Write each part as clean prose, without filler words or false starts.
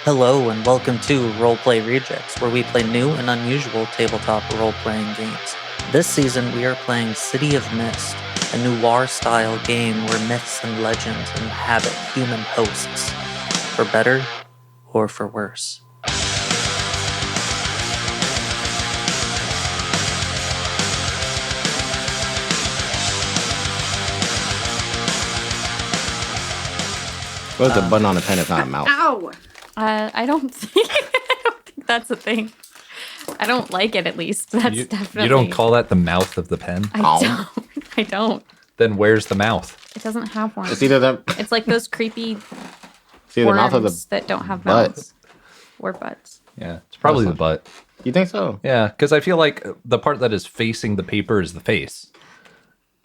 Hello and welcome to Roleplay Rejects, where we play new and unusual tabletop role-playing games. This season we are playing City of Mist, a noir-style game where myths and legends inhabit human hosts, for better or for worse. What's the button on a pen? It's not a mouse. Ow! I don't think that's a thing. I don't like it, at least. That's definitely. You don't call that the mouth of the pen? I don't. Then where's the mouth? It doesn't have one. It's either the It's like those creepy mouth or worms that don't have butt. mouths or butts. Yeah, it's probably the butt. You think so? Yeah, because I feel like the part that is facing the paper is the face.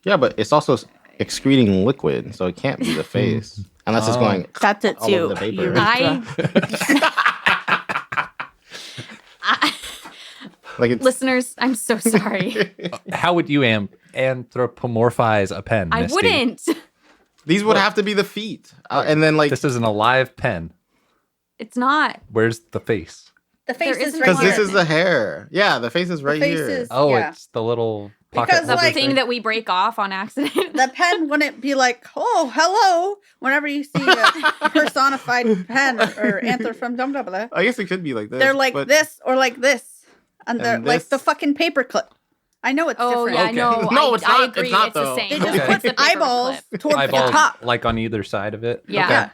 Yeah, but it's also excreting liquid, so it can't be the face unless it's going That's it all too. over the paper. Like it's Listeners, I'm so sorry. How would you anthropomorphize a pen, I Misty? wouldn't. these would have to be the feet, and then like This is an alive pen. It's not. Where's the face? The face There is isn't right because here. this is the hair. Yeah, the face is right face here. is- Oh, Yeah. it's the little pocket. Because, The like- thing that we break off on accident. The pen wouldn't be like, oh, hello, whenever you see a personified pen or anther from Dum Dum. I guess it could be like this. They're like but this or like this. And they're And like this. the fucking paperclip. I know it's Oh, different. yeah, Okay. no. No, I, it's I not- agree. it's not, It's the though. same. They just Okay. put It's a eyeballs paperclip. towards the Eyeballs, top. like on either side of it. Yeah. Yeah.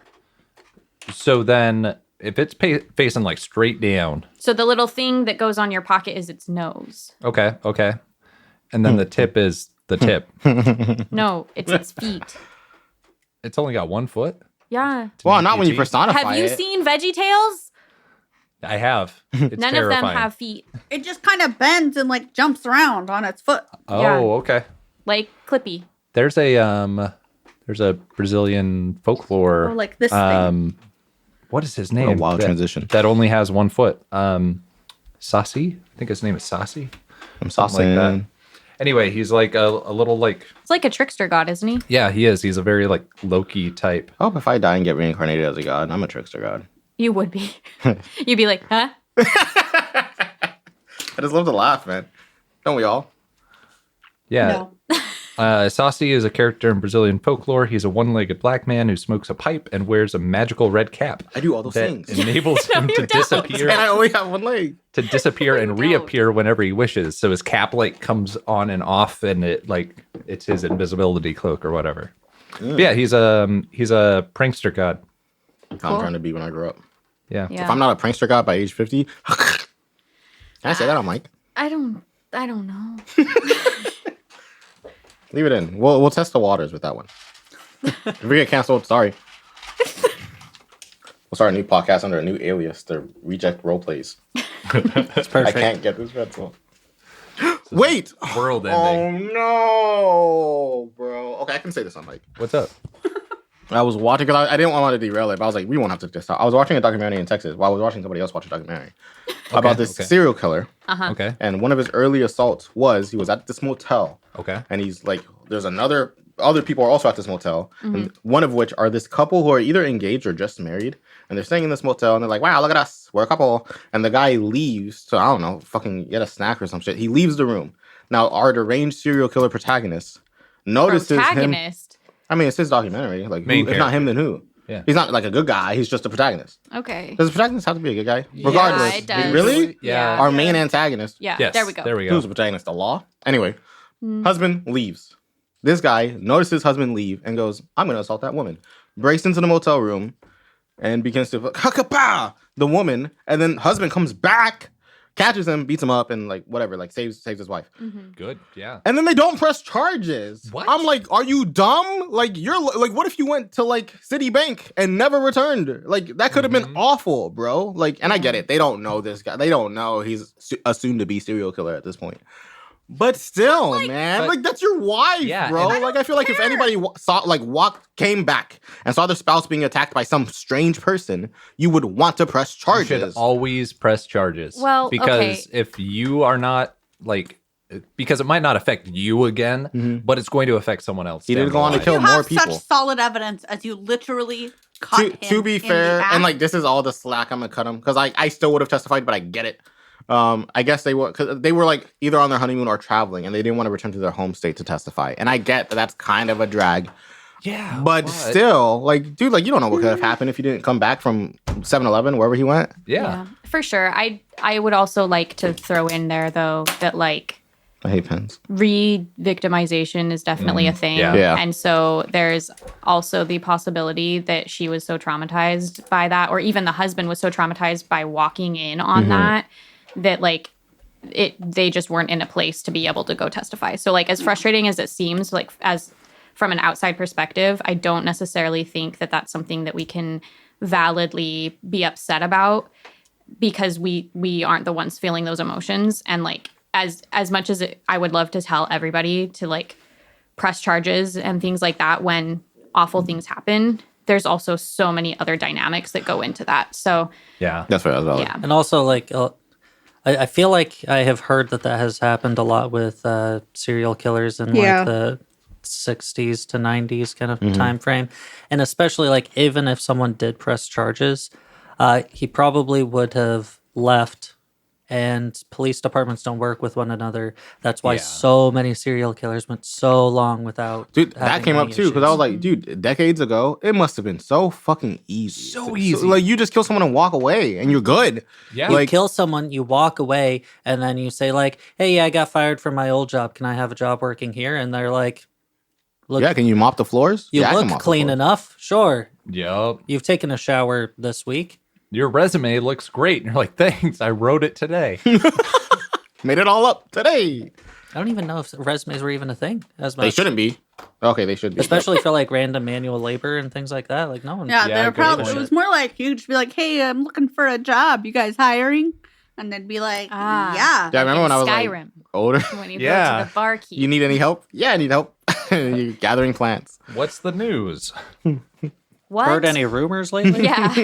So then, if it's facing like straight down, So the little thing that goes on your pocket is its nose. okay, and then the tip is the tip. No, it's its feet. It's only got 1 foot. Yeah. Well, not when you PG. personify Have you it. seen Veggie Tales? I have. It's None terrifying. of them have feet. It just kind of bends and like jumps around on its foot. Oh, Yeah. okay. Like Clippy. There's a Brazilian folklore. Or like this thing. What is his What a name? wild that, transition. That only has 1 foot. Sasi. I think his name is Sasi. I'm Something like saucing. that. Anyway, he's like a little like It's like a trickster god, isn't he? yeah, he is. He's a very like Loki type. I hope if I die and get reincarnated as a god, I'm a trickster god. You would be. You'd be like, huh? I just love to laugh, man. Don't we all? Yeah. No. Sasi is a character in Brazilian folklore. He's a one-legged black man who smokes a pipe and wears a magical red cap. I do all those that things. enables him you to don't. disappear And I only have one leg. and don't. reappear whenever he wishes. So his cap like comes on and off, and it's his invisibility cloak or whatever. But yeah, he's a prankster god. I'm Cool. trying to be when I grow up. Yeah. Yeah. If I'm not a prankster god by age 50, can I say that on mic? I don't know. Leave it in. We'll test the waters with that one. If we get canceled, sorry. We'll start a new podcast under a new alias, the Reject Roleplays. That's I perfect. can't get this pencil. Wait! World Oh ending. no, bro. Okay, I can say this on mic. What's up? I was watching, because I didn't want to derail it, but I was like, we won't have to just talk. I was watching a documentary in Texas while I was watching somebody else watch a documentary about this okay. serial killer. Okay. And one of his early assaults was he was at this motel. Okay. And he's like, there's other people are also at this motel, and one of which are this couple who are either engaged or just married, and they're staying in this motel, and they're like, wow, look at us, we're a couple. And the guy leaves to, I don't know, fucking get a snack or some shit. He leaves the room. Now, our deranged serial killer protagonist notices him. Protagonist. I mean, it's his documentary. Like, Main if not him, character. then who? Yeah. He's not like a good guy. He's just a protagonist. Okay. Does the protagonist have to be a good guy? Regardless. it does. Really? Yeah. Our main antagonist. Yeah. Yes. There we go. There we go. Who's the protagonist? The law? Anyway, husband leaves. This guy notices husband leave and goes, I'm going to assault that woman. Breaks into the motel room and begins to hakapa the woman. And then husband comes back, catches him, beats him up, and like whatever, like saves his wife. Good. Yeah. And then they don't press charges. What? I'm like, are you dumb? Like, you're like, what if you went to like Citibank and never returned? Like, that could have been awful, bro. Like, and I get it. They don't know this guy. They don't know he's a soon to be serial killer at this point. But still, man, but- like that's your wife, Yeah, bro. and- Like, I feel like if anybody came back and saw their spouse being attacked by some strange person, you would want to press You charges. should always press charges. Well, because okay. if you are not like, because it might not affect you again, but it's going to affect someone else. He down didn't the go on to line. kill You more have people. such solid evidence as you literally cut him to be in the fair, act. and like this is all the slack I'm gonna cut him because I still would have testified, but I get it. I guess they were because they were like either on their honeymoon or traveling, and they didn't want to return to their home state to testify. And I get that that's kind of a drag, Yeah. but still, like, dude, like you don't know what could have happened if you didn't come back from 7-Eleven, wherever he went. Yeah. For sure. I would also like to throw in there though that like I hate pens. re-victimization is definitely a thing. yeah. Yeah. And so there's also the possibility that she was so traumatized by that, or even the husband was so traumatized by walking in on that like they just weren't in a place to be able to go testify. So like as frustrating as it seems, like as from an outside perspective, I don't necessarily think that that's something that we can validly be upset about because we aren't the ones feeling those emotions. And like as much as I would love to tell everybody to like press charges and things like that when awful things happen, there's also so many other dynamics that go into that. So Yeah. That's what I was about. yeah. And also, like, I feel like I have heard that has happened a lot with serial killers in Yeah. like the 60s to 90s kind of time frame. And especially, like, even if someone did press charges, he probably would have left. And police departments don't work with one another. That's why Yeah. so many serial killers went so long without. Dude, that having came up any too because I was issues. like, dude, decades ago, it must have been so fucking easy. So easy. like you just kill someone and walk away, and you're good. Yeah. You like- kill someone, you walk away, and then you say like, "Hey, yeah, I got fired from my old job. Can I have a job working here?" And they're like, "Look, Yeah, can you mop the floors? you Yeah, I can look mop the clean floors. enough. Sure, Yup. you've taken a shower this week." Your resume looks great. And you're like, thanks. I wrote it today. Made it all up today. I don't even know if resumes were even a thing as much. They shouldn't be. Okay, they should be. especially for like random manual labor and things like that. Like no one. Yeah, Yeah, they're good probably. point. It was more like you'd just be like, "Hey, I'm looking for a job. You guys hiring?" And they'd be like, Ah. "Yeah." Yeah, I remember when I was like Skyrim older. when you Yeah. go to the barkeep. You need any help? Yeah, I need help. You're gathering plants. What's the news? what? Heard any rumors lately? Yeah.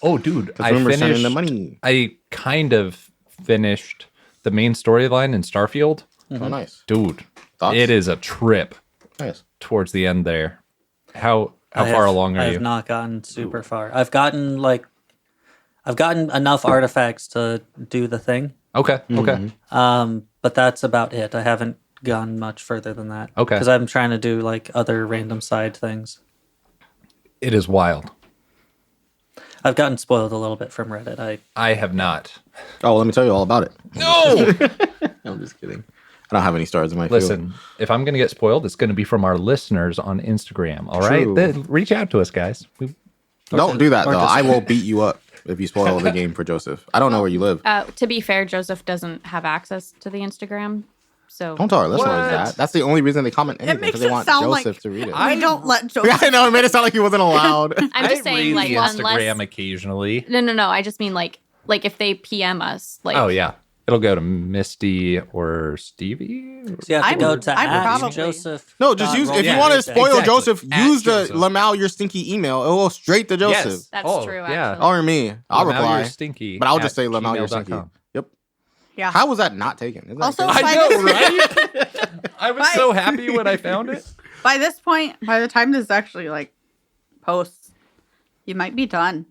Oh, dude. Because rumors turn into money. I kind of finished the main storyline in Starfield. Oh, nice. Dude, Thoughts? it is a trip Nice. towards the end there. How I far have- along I are have you? not gotten super far. I've gotten enough artifacts to do the thing. Okay. Okay. But that's about it. I haven't gone much further than that. Okay. Because I'm trying to do like other random side things. It is wild. I've gotten spoiled a little bit from Reddit. I have not. Oh, let me tell you all about it. No. I'm just kidding. I don't have any stars in my Listen, if I'm going to get spoiled, it's going to be from our listeners on Instagram. All right, True. Then reach out to us, guys. Don't do that, or though. just- I will beat you up if you spoil the game for Joseph. I don't know where you live. To be fair, Joseph doesn't have access to the Instagram, so Don't tell our listeners What? that. That's the only reason they comment anything, makes because they it want sound Joseph like- to read it. We don't let Yeah, Joseph. I know. It made it sound like he wasn't allowed. I'm just I saying, read like, the Instagram unless occasionally. no, I just mean like if they PM us, like Oh yeah, it'll go to Misty or Stevie. So you have to go to I'm at probably- Joseph. No, just use, if Yeah, you want to exactly. spoil Exactly. Joseph, At use the Joseph. Lamau your stinky email. It will go straight to Joseph. Yes. that's Oh, true. yeah. Actually, Or me. I'll Lamau reply. your stinky. But I'll just at say Lamau your gmail.com. stinky. Yep. Yeah. How was that not taken? Isn't that Also, crazy? by I know, this- right? I was so happy when I found it. By this point, by the time this actually like posts, you might be done.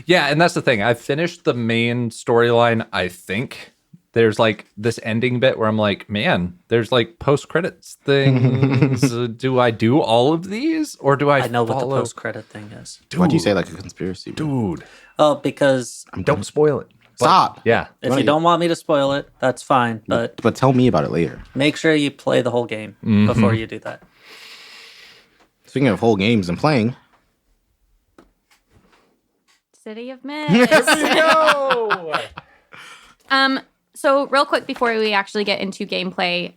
Yeah, and that's the thing. I've finished the main storyline, I think. There's like this ending bit where I'm like, man, there's like post credits things. Do I do all of these or do I I know what the follow? post credit thing is. Why'd you say like a conspiracy? bro? Dude, Oh, because don't spoil it. But- Stop. Yeah. if Right. you don't want me to spoil it, that's fine. But But tell me about it later. make sure you play the whole game Mm-hmm. before you do that. Speaking of whole games and playing, City of Mist. No. So real quick before we actually get into gameplay,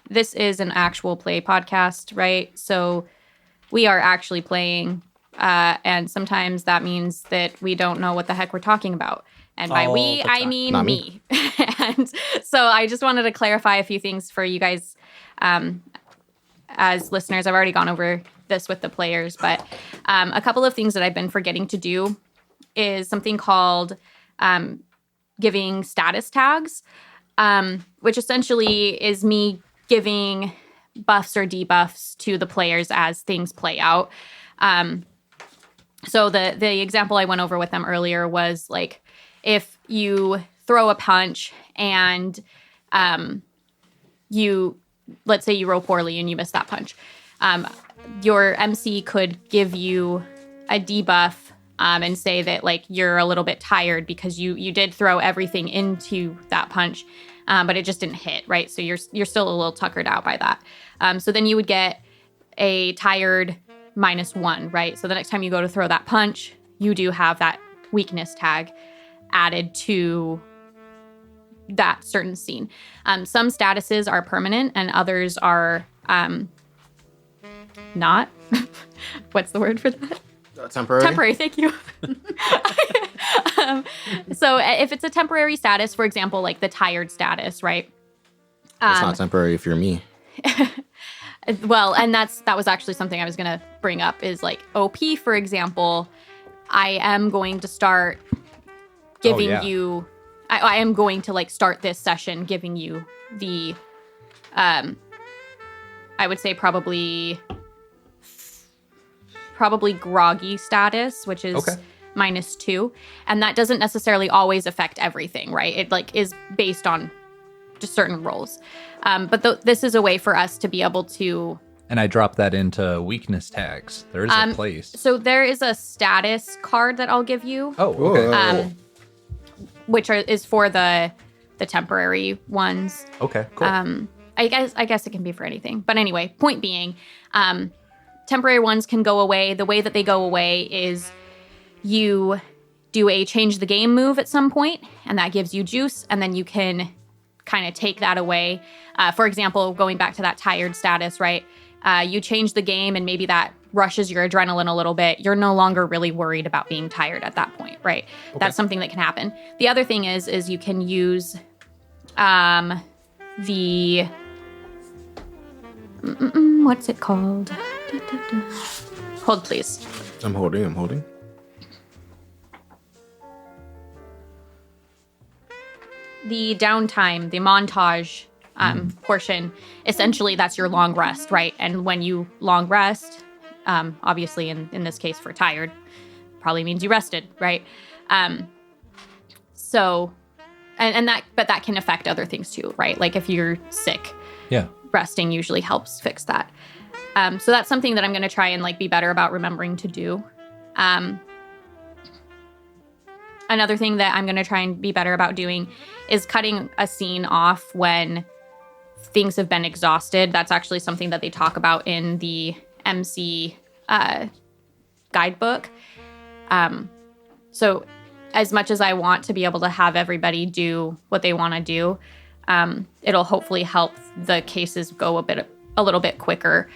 this is an actual play podcast, right? So we are actually playing, and sometimes that means that we don't know what the heck we're talking about. And by All we, the I time. mean Not me. And so I just wanted to clarify a few things for you guys as listeners. I've already gone over this with the players, but a couple of things that I've been forgetting to do is something called giving status tags, which essentially is me giving buffs or debuffs to the players as things play out. So the example I went over with them earlier was like if you throw a punch and let's say you roll poorly and you miss that punch, your MC could give you a debuff and say that like you're a little bit tired because you did throw everything into that punch, but it just didn't hit, right? So you're still a little tuckered out by that. So then you would get a tired -1, right? So the next time you go to throw that punch, you do have that weakness tag added to that certain scene. Some statuses are permanent and others are not. What's the word for that? Temporary. Temporary, thank you. So if it's a temporary status, for example, like the tired status, right? It's not temporary if you're me. Well, and that was actually something I was going to bring up is like OP, for example, I am going to start giving you, I am going to like start this session giving you the, I would say probably groggy status, which is -2. And that doesn't necessarily always affect everything, right? It like is based on just certain roles. But this is a way for us to be able to. And I drop that into weakness tags. There is a place. So there is a status card that I'll give you. Oh, okay. Which is for the temporary ones. Okay, cool. I guess it can be for anything. But anyway, point being, temporary ones can go away. The way that they go away is you do a change the game move at some point, and that gives you juice, and then you can kind of take that away. For example, going back to that tired status, right? You change the game and maybe that rushes your adrenaline a little bit. You're no longer really worried about being tired at that point, right? Okay. That's something that can happen. The other thing is you can use the what's it called? Hold, please. I'm holding. The downtime, the montage portion, essentially that's your long rest, right? And when you long rest, obviously in this case for tired, probably means you rested, right? So, and that can affect other things too, right? Like if you're sick, resting usually helps fix that. So that's something that I'm going to try and like be better about remembering to do. Another thing that I'm going to try and be better about doing is cutting a scene off when things have been exhausted. That's actually something that they talk about in the MC guidebook. So as much as I want to be able to have everybody do what they want to do, it'll hopefully help the cases go a little bit quicker.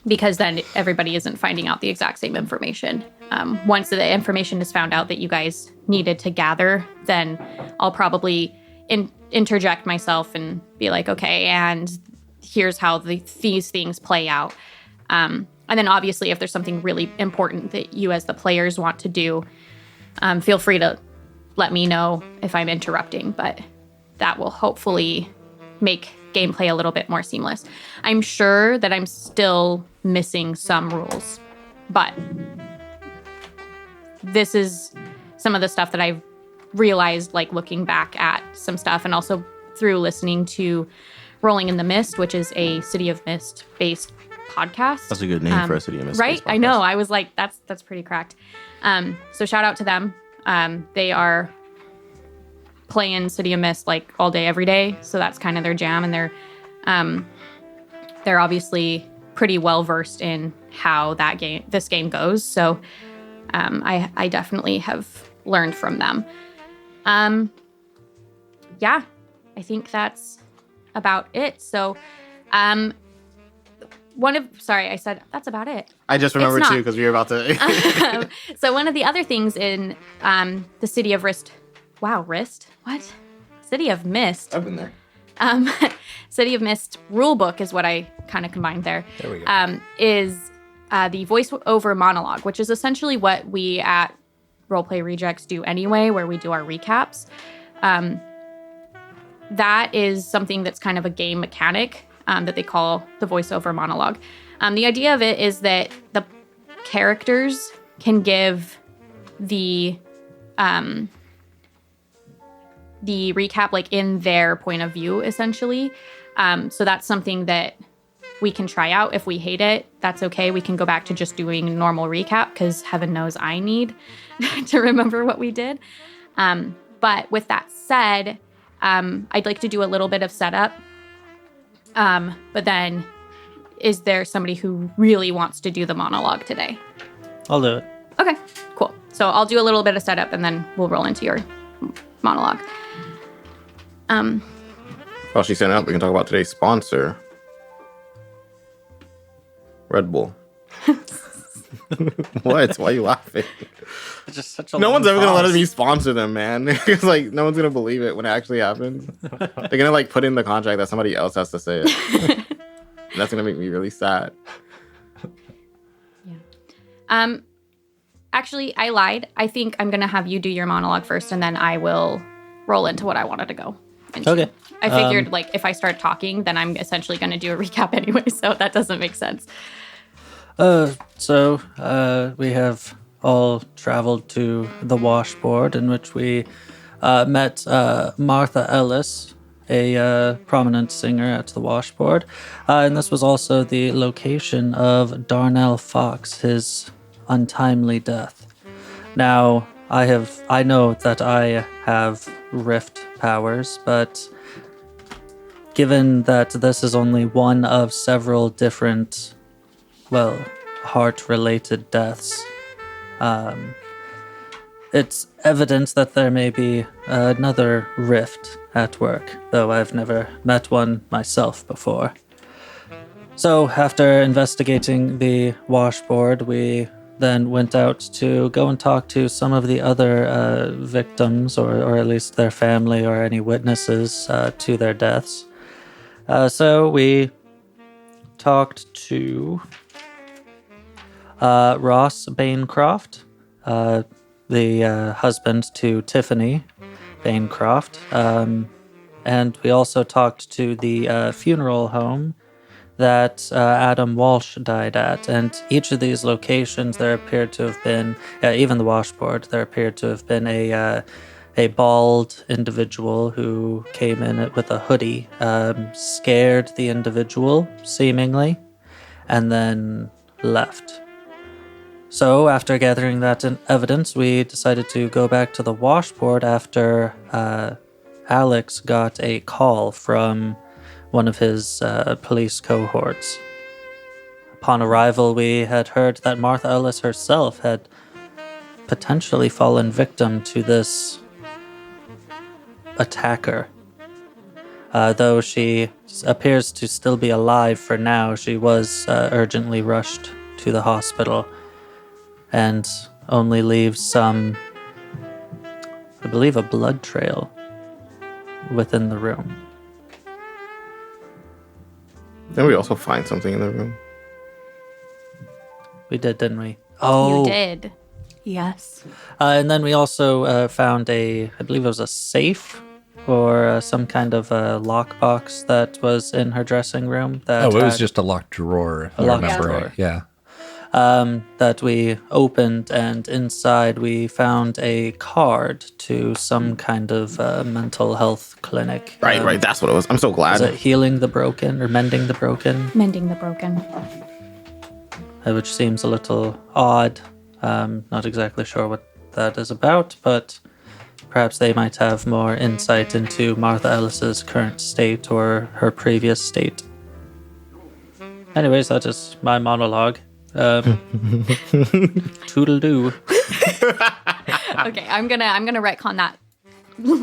Because then everybody isn't finding out the exact same information. Once the information is found out that you guys needed to gather, then I'll probably interject myself and be like, okay, and here's how these things play out. And then obviously if there's something really important that you as the players want to do, feel free to let me know if I'm interrupting, but that will hopefully make gameplay a little bit more seamless. I'm sure that I'm still missing some rules, but this is some of the stuff that I've realized, like looking back at some stuff and also through listening to Rolling in the Mist, which is a City of Mist based podcast. That's a good name for a City of Mist, right? I know. I was like, that's pretty cracked. So shout out to them. They are playing City of Mist like all day, every day. So that's kind of their jam, and they're obviously pretty well versed in how this game goes. So I definitely have learned from them. Yeah, I think that's about it. So sorry, I said that's about it. I just remembered too because we were about to. So one of the other things in the City of Rist. Wow, Rist? What? City of Mist. I've been there. City of Mist rulebook is what I kind of combined there. There we go. Is the voice-over monologue, which is essentially what we at Roleplay Rejects do anyway, where we do our recaps. That is something that's kind of a game mechanic that they call the voice-over monologue. The idea of it is that characters can give the recap like in their point of view, essentially. So that's something that we can try out. If we hate it, that's okay. We can go back to just doing normal recap because heaven knows I need to remember what we did. But with that said, I'd like to do a little bit of setup. But then is there somebody who really wants to do the monologue today? I'll do it. Okay, cool. So I'll do a little bit of setup and then we'll roll into your monologue. While she's setting up, we can talk about today's sponsor, Red Bull. What? Why are you laughing? It's just such a No long one's ever gonna let pause. me sponsor them, man. It's like no one's gonna believe it when it actually happens. They're gonna like put in the contract that somebody else has to say it. And that's gonna make me really sad. Actually, I lied. I think I'm going to have you do your monologue first, and then I will roll into what I wanted to go into. Okay. I figured, like, if I start talking, then I'm essentially going to do a recap anyway, so that doesn't make sense. So we have all traveled to the washboard in which we met Martha Ellis, a prominent singer at the washboard. And this was also the location of Darnell Fox, his untimely death. Now, I know that I have rift powers, but given that this is only one of several different, well, heart-related deaths, it's evident that there may be another rift at work, though I've never met one myself before. So, after investigating the washboard, we then went out to go and talk to some of the other victims, or at least their family or any witnesses to their deaths. So we talked to Ross Bancroft, the husband to Tiffany Bancroft, and we also talked to the funeral home that Adam Walsh died at. And each of these locations, there appeared to have been, even the washboard, there appeared to have been a bald individual who came in with a hoodie, scared the individual, seemingly, and then left. So after gathering that evidence, we decided to go back to the washboard after Alex got a call from one of his police cohorts. Upon arrival, we had heard that Martha Ellis herself had potentially fallen victim to this attacker. Though she appears to still be alive for now, she was urgently rushed to the hospital and only leaves some, I believe, a blood trail within the room. Then we also find something in the room. We did, didn't we? Oh, You did. Yes. And then we also found I believe it was a safe or some kind of a lockbox that was in her dressing room. That Oh, it was had- just a locked drawer, if A I locked remember drawer. right. Yeah. that we opened, and inside we found a card to some kind of mental health clinic. Right. That's what it was. I'm so glad. Is it Healing the Broken or Mending the Broken? Mending the broken. Which seems a little odd. Not exactly sure what that is about, but perhaps they might have more insight into Martha Ellis's current state or her previous state. Anyways, that is my monologue. Toodle-doo. Okay, I'm gonna retcon that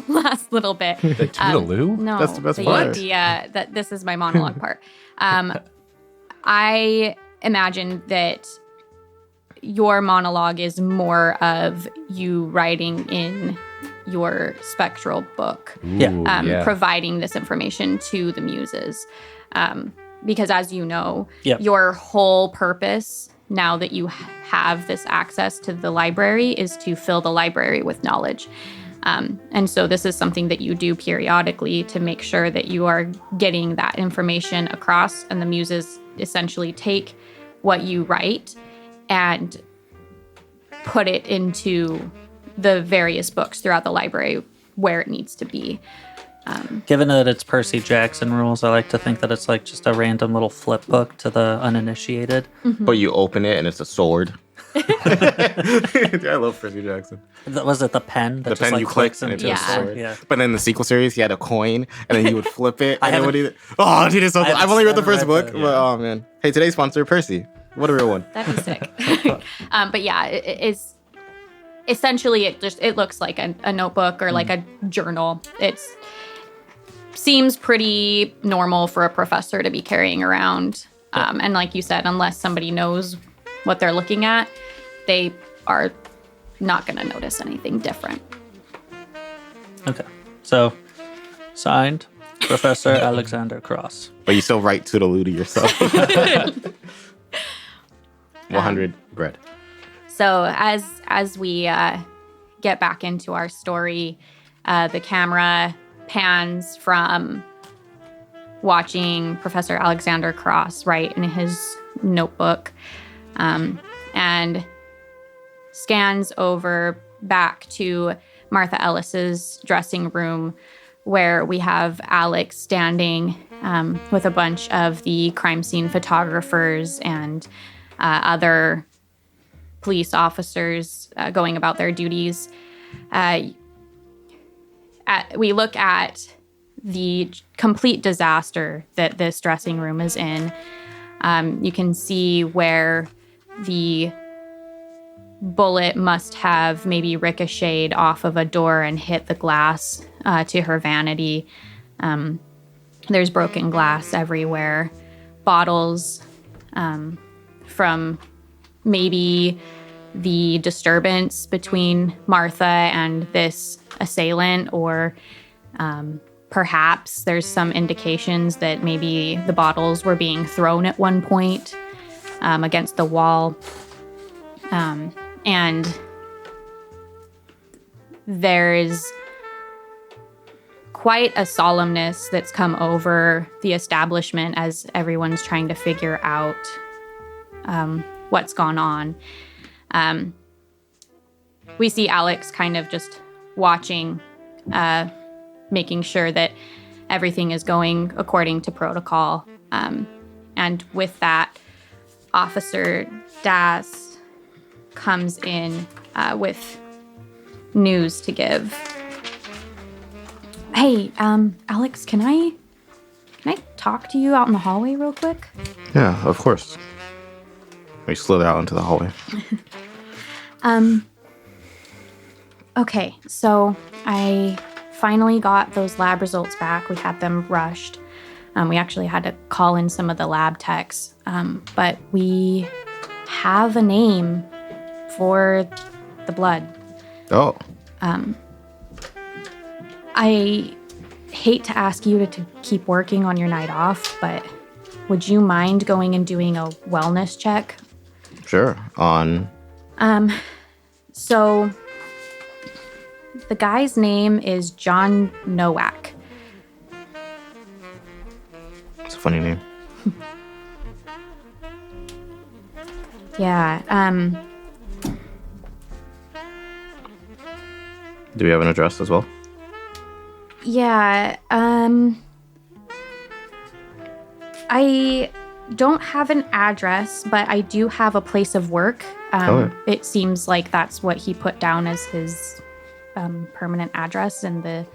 last little bit. The Toodaloo? No, That's the best part. That this is my monologue part. I imagine that your monologue is more of you writing in your spectral book, Ooh, yeah. providing this information to the muses. Because as you know, Yep. your whole purpose now that you have this access to the library is to fill the library with knowledge. And so this is something that you do periodically to make sure that you are getting that information across, and the muses essentially take what you write and put it into the various books throughout the library where it needs to be. Given that it's Percy Jackson rules, I like to think that it's like just a random little flip book to the uninitiated. But you open it and it's a sword. I love Percy Jackson. Was it the pen? That The just, pen like, you click clicks and into it's the Yeah. a sword? sword. Yeah. But then in the sequel series, he had a coin, and then you would flip it. I And then haven't- what do you? Oh, dude, it's so. haven't- I've only read the haven't first read book, that, but yeah. oh man. Hey, today's sponsor, Percy. What a real one. That'd be sick. But yeah, it's essentially it looks like a notebook or like a journal. It's seems pretty normal for a professor to be carrying around. And like you said, unless somebody knows what they're looking at, they are not going to notice anything different. Okay. So, signed, Professor Alexander Cross. But you still write Toodaloo to yourself. 100 bread. So as we get back into our story, the camera pans from watching Professor Alexander Cross write in his notebook, and scans over back to Martha Ellis's dressing room, where we have Alex standing with a bunch of the crime scene photographers and other police officers going about their duties. We look at the complete disaster that this dressing room is in. You can see where the bullet must have maybe ricocheted off of a door and hit the glass to her vanity. There's broken glass everywhere. Bottles from maybe the disturbance between Martha and this assailant, or perhaps there's some indications that maybe the bottles were being thrown at one point against the wall. And there's quite a solemnness that's come over the establishment as everyone's trying to figure out what's gone on. We see Alex kind of just watching, making sure that everything is going according to protocol. And with that, Officer Das comes in with news to give. Hey, Alex, can I talk to you out in the hallway real quick? Yeah, of course. We slid out into the hallway. Okay, so I finally got those lab results back. We had them rushed. We actually had to call in some of the lab techs, but we have a name for the blood. Oh, I hate to ask you to keep working on your night off, but would you mind going and doing a wellness check? sure. On. So the guy's name is John Nowak. It's a funny name. Yeah, Do we have an address as well? yeah, I don't have an address, but I do have a place of work. Okay. It seems like that's what he put down as his permanent address in the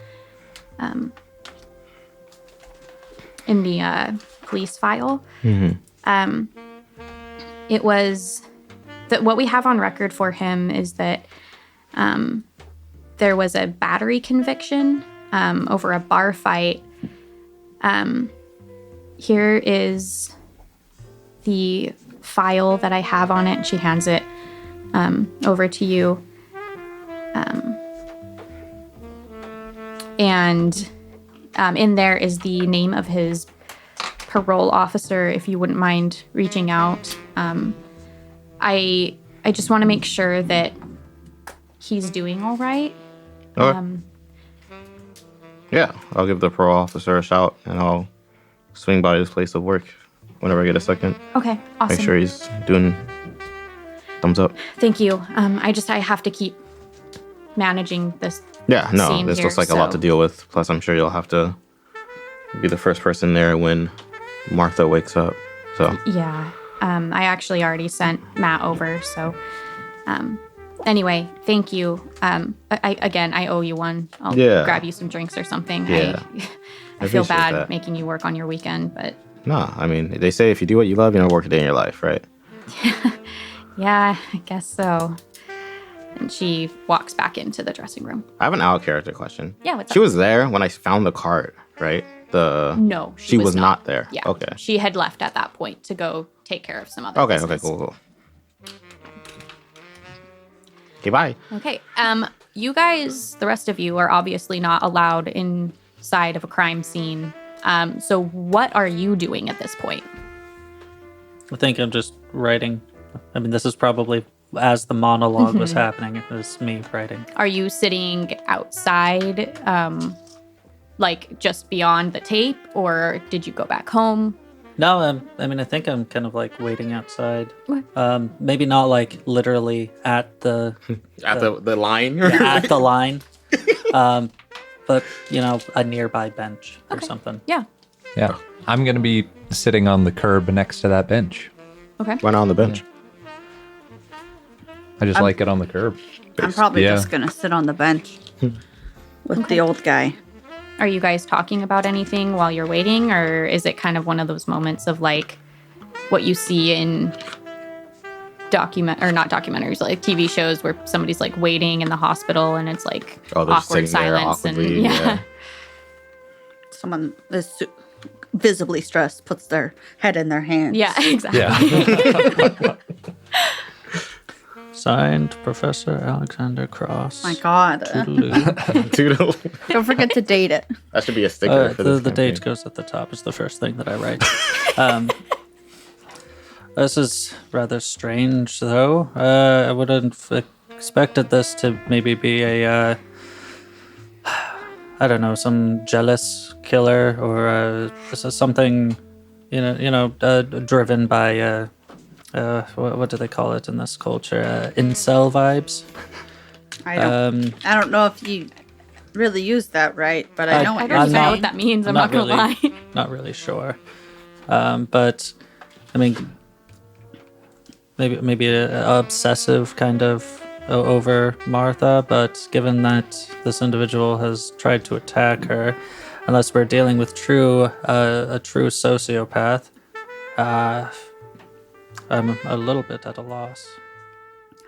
police file. It was that what we have on record for him is that there was a battery conviction over a bar fight. Here is the file that I have on it. She hands it over to you. And in there is the name of his parole officer, if you wouldn't mind reaching out. I just want to make sure that he's doing all right. Okay. Yeah, I'll give the parole officer a shout, and I'll swing by his place of work whenever I get a second. Okay, awesome. Make sure he's doing Thumbs up. Thank you. I have to keep managing this. Yeah, no, Scene this here, looks like a lot to so- deal with. Plus, I'm sure you'll have to be the first person there when Martha wakes up. So, Yeah. I actually already sent Matt over. So, anyway, thank you. I owe you one. I'll Yeah. grab you some drinks or something. Yeah. I feel appreciate bad that. making you work on your weekend, but no, I mean, they say if you do what you love, you don't work a day in your life, right? yeah, I guess so. And she walks back into the dressing room. I have an out character question. Yeah, what's She up? was there when I found the card, right? No, She was not there. Yeah. Okay. She had left at that point to go take care of some other Okay, business. cool. Okay, bye. Okay. You guys, the rest of you, are obviously not allowed inside of a crime scene. So what are you doing at this point? I think I'm just writing. I mean, this is probably as the monologue was happening. It was me writing. Are you sitting outside, like just beyond the tape, or did you go back home? No, I mean, I think I'm kind of like waiting outside. Okay. Maybe not like literally at the At the line. at the line, but you know, a nearby bench or something. Yeah. Yeah. I'm going to be sitting on the curb next to that bench. Okay. Why not on the bench? I just like it on the curb. I'm probably Yeah. just gonna sit on the bench with the old guy. Are you guys talking about anything while you're waiting, or is it kind of one of those moments of like what you see in not documentaries, like TV shows where somebody's like waiting in the hospital and it's like Oh, they're just awkward sitting there silence awkwardly, and yeah. Someone is visibly stressed, puts their head in their hands. Yeah, exactly. Yeah. Signed, Professor Alexander Cross. My God. Toodaloo. Toodle. Don't forget to date it. That should be a sticker for this the date campaign. goes at the top. Is the first thing that I write. This is rather strange, though. I wouldn't have expected this to maybe be a, I don't know, some jealous killer or this is something, driven by, what do they call it in this culture? Incel vibes. I don't know if you really use that right, but I know I what don't you're even know saying. what that means. I'm not gonna lie. Not really sure. But I mean, maybe a obsessive kind of over Martha. But given that this individual has tried to attack her, unless we're dealing with a true sociopath, I'm a little bit at a loss.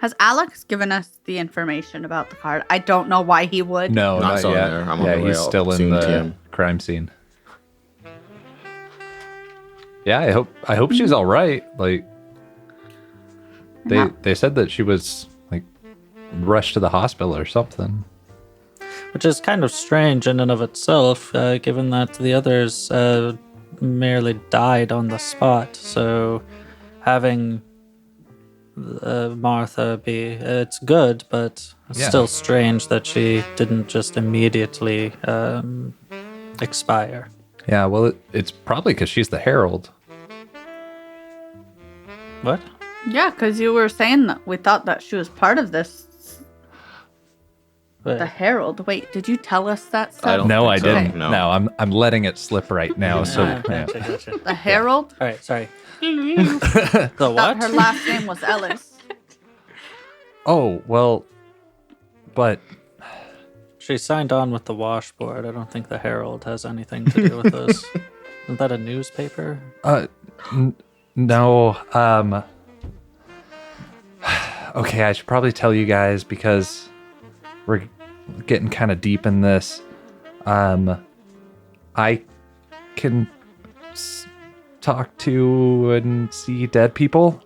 Has Alex given us the information about the card? I don't know why he would. No, No, I'm not still in yet. there. I'm on yeah, the way he's out still in soon, the TM. crime scene. Yeah, I hope she's all right. Like they said that she was like rushed to the hospital or something. Which is kind of strange in and of itself, given that the others merely died on the spot. So having Martha it's good, but it's Yeah. still strange that she didn't just immediately expire. Yeah, well, it's probably because she's the Herald. What? Yeah, because you were saying that we thought that she was part of this. Wait, The Herald. Wait, did you tell us that stuff? I don't No, I think so. didn't. No. No, I'm letting it slip right now. So yeah. gotcha. The Herald? All right, sorry. The Thought what? her last name was Ellis. Oh well, but She signed on with the washboard. I don't think the Herald has anything to do with this. Isn't that a newspaper? no. Okay, I should probably tell you guys because we're getting kind of deep in this. I can talk to and see dead people,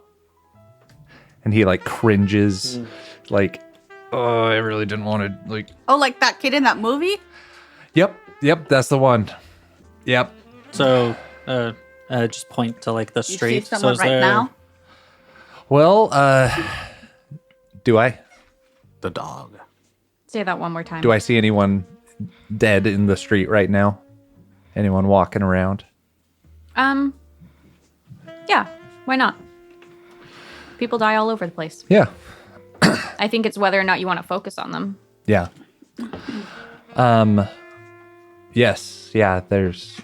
and he like cringes, like, oh, I really didn't want to like. Oh, like that kid in that movie? Yep, that's the one. Yep. So, just point to like the You see street. someone is right there- now? Well, do I? The dog. Say that one more time. Do I see anyone dead in the street right now? Anyone walking around? Yeah, why not? People die all over the place. Yeah. I think it's whether or not you want to focus on them. Yeah. Yes. Yeah. There's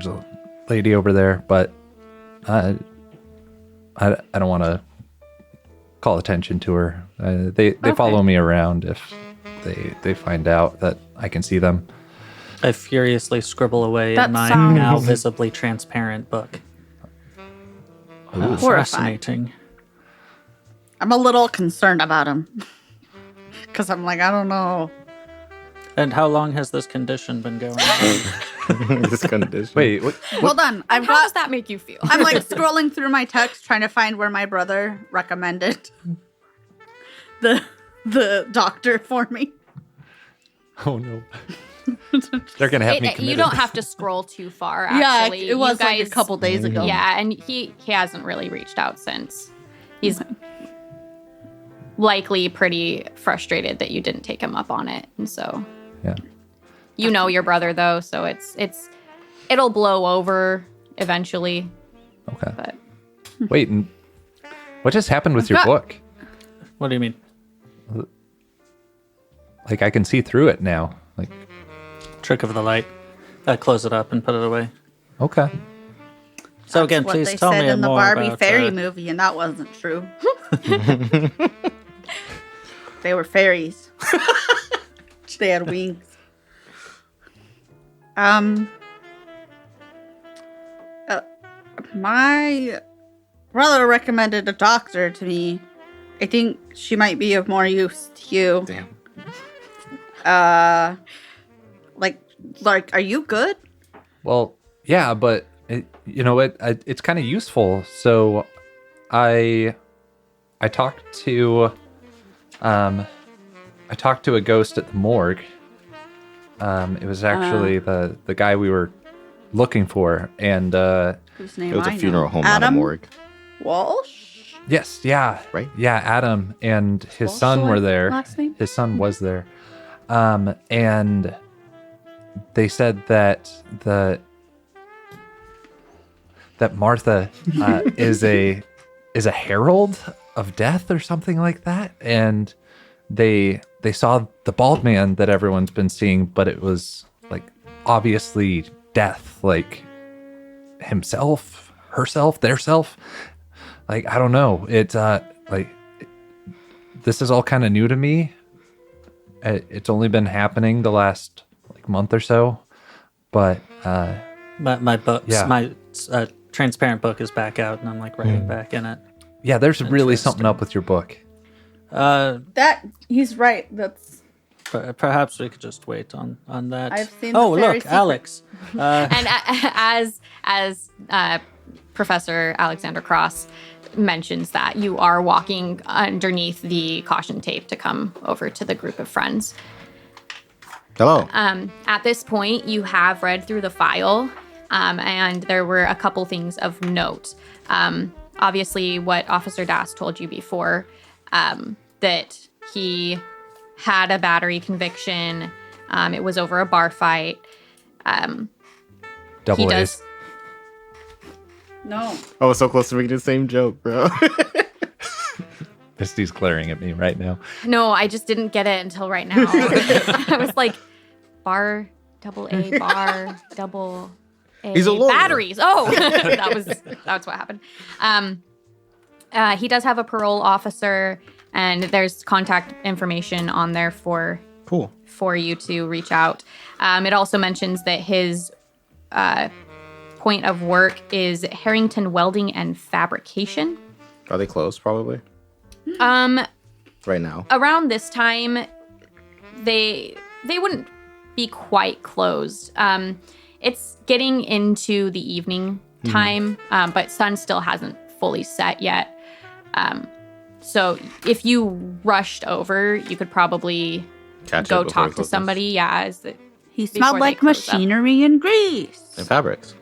a lady over there, but I don't want to call attention to her. They follow me around if they find out that I can see them. I furiously scribble away That in my sounds- now visibly transparent book. Horrifying. Fascinating. I'm a little concerned about him. Because I'm like, I don't know. And how long has this condition been going on? This condition. Wait, what? Hold on. How does that make you feel? I'm like scrolling through my text trying to find where my brother recommended the doctor for me. Oh no. They're gonna have me committed. You don't have to scroll too far. Yeah, Actually, it was You like a couple days ago. Yeah, and he hasn't really reached out since. He's likely pretty frustrated that you didn't take him up on it, and so Yeah. you know your brother though, so it'll blow over eventually. Okay. But Wait, and what just happened with your got- book? What do you mean? Like I can see through it now. Like Trick of the light. I close it up and put it away. okay. So again, What please they tell said me in the more Barbie about, fairy movie, and that wasn't true. They were fairies. They had wings. My brother recommended a doctor to me. I think she might be of more use to you. Damn. Like, are you good? Well, yeah, but it's kind of useful. So, I talked to a ghost at the morgue. It was actually the guy we were looking for, and Whose name It was I a know. funeral home, not a Adam morgue. Walsh. yes, yeah, Right? yeah, Adam and his son were there. Last name? His son was there, and they said that Martha is a herald of death or something like that, and they saw the bald man that everyone's been seeing, but it was like obviously death, like himself, herself, their self. Like I don't know. It's this is all kind of new to me. It's only been happening the last like month or so, but my books, Yeah. my transparent book is back out, and I'm like writing back in it. yeah, there's really something up with your book. That he's right. That's Perhaps we could just wait on that. I've seen the Oh, fairy look, secret. Alex. and as Professor Alexander Cross mentions that you are walking underneath the caution tape to come over to the group of friends. Hello. At this point, you have read through the file, and there were a couple things of note. Obviously, what Officer Das told you before, that he had a battery conviction. It was over a bar fight. Double He A's. does. no. I was so close to making the same joke, bro. Misty's glaring at me right now. No, I just didn't get it until right now. I was like, bar, double A, bar, double A. He's a lawyer. Batteries. Oh, that's what happened. He does have a parole officer, and there's contact information on there for Cool. you to reach out. It also mentions that his point of work is Harrington Welding and Fabrication. Are they closed? Probably right now. Around this time, they wouldn't be quite closed. It's getting into the evening time, but sun still hasn't fully set yet. So if you rushed over, you could probably Catch it go before it talk to closes. somebody. Yeah, He Before smelled they like close up. machinery and grease. And fabrics.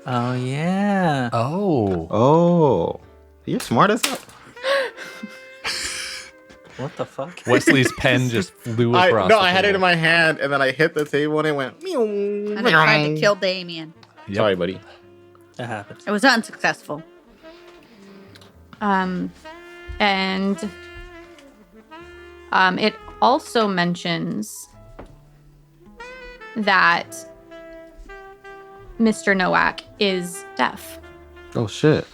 Oh yeah. Oh. Oh, you're smart as hell. What the fuck? Wesley's pen just flew across. I had it in my hand, and then I hit the table, and it went. And I tried to kill Damien. Yep. Sorry, buddy. That happens. It was unsuccessful. And it also mentions that Mr. Nowak is deaf. Oh shit.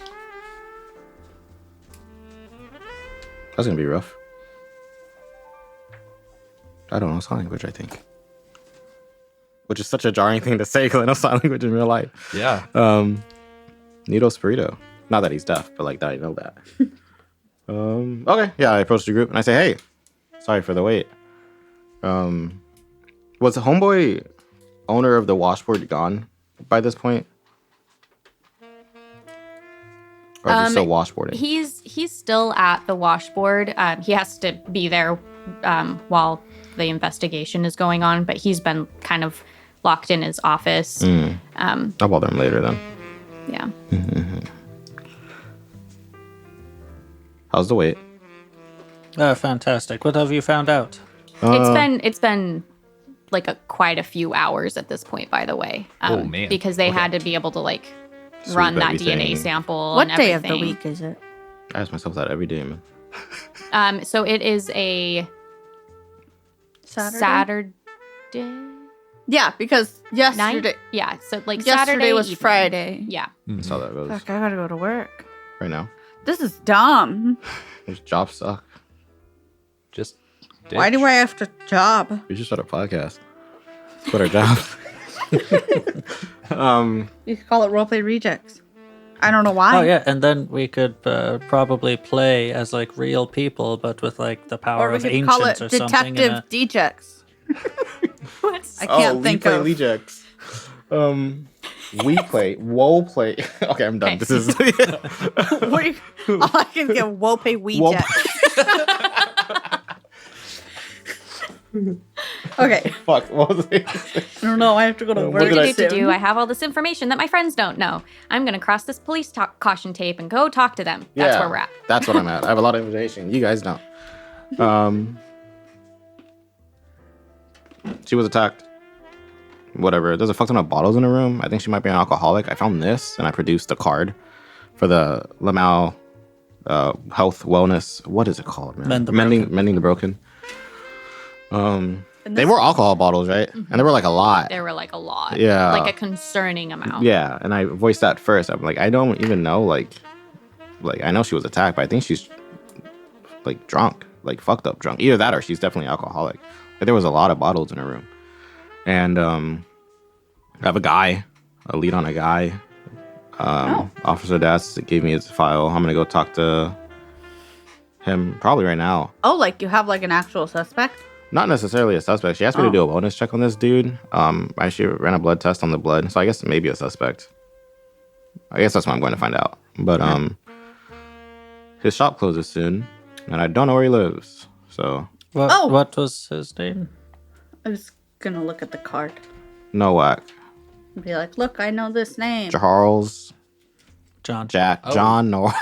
That's gonna be rough. I don't know sign language, I think. Which is such a jarring thing to say because I know sign language in real life. Yeah. Nito Spirito. Not that he's deaf, but like that I know that. Okay. Yeah, I approach the group and I say, hey, sorry for the wait. Was the homeboy owner of the washboard gone by this point? Or is he still washboarding? He's still at the washboard. He has to be there while the investigation is going on, but he's been kind of locked in his office. I'll bother him later then. Yeah. How's the wait? Fantastic. What have you found out? It's been like quite a few hours at this point, by the way. Oh, man. Because they had to be able to like run that everything. DNA sample. What and day of the everything. week is it? I ask myself that every day, man. So it is a Saturday Yeah, because night. yesterday Yeah, so like yesterday Saturday was evening. Friday. Yeah. That's how that goes Fuck, I gotta go to work. right now. This is dumb. Those jobs suck. Just Why do I have to job? We should start a podcast. Quit our jobs. You could call it Roleplay Rejects. I don't know why. Oh yeah, and then we could probably play as like real people, but with like the power Or we of could call it ancients or something. Detective Dejects. I can't think of. Rejects. We play. Whoa play. Okay, I'm done. Okay. This is. What do you- all I can get Wope Wope. Rejects. Okay, Fuck. What was it? I don't know. I have to go to What work. did I soon. I have all this information that my friends don't know. I'm gonna cross this police caution tape and go talk to them. That's where we're at. That's what I'm at. I have a lot of information. You guys don't. She was attacked. Whatever. There's a fuck ton of bottles in the room. I think she might be an alcoholic. I found this and I produced a card for the Lamau health wellness. What is it called, man? Mending the broken. They were alcohol bottles, right? And there were like a lot. There were like a lot. Yeah. Like a concerning amount. Yeah, and I voiced that first. I'm like, I don't even know, like I know she was attacked, but I think she's like drunk, like fucked up drunk. Either that or she's definitely alcoholic. But there was a lot of bottles in her room, and I have a lead on a guy. Officer Das gave me his file. I'm gonna go talk to him probably right now. Oh, like you have like an actual suspect? Not necessarily a suspect. She asked me to do a wellness check on this dude. I actually ran a blood test on the blood, so I guess maybe a suspect. I guess that's what I'm going to find out. But his shop closes soon, and I don't know where he lives. So What was his name? I was gonna look at the card Nowak, and be like, "Look, I know this name. Charles, John. John Nowak."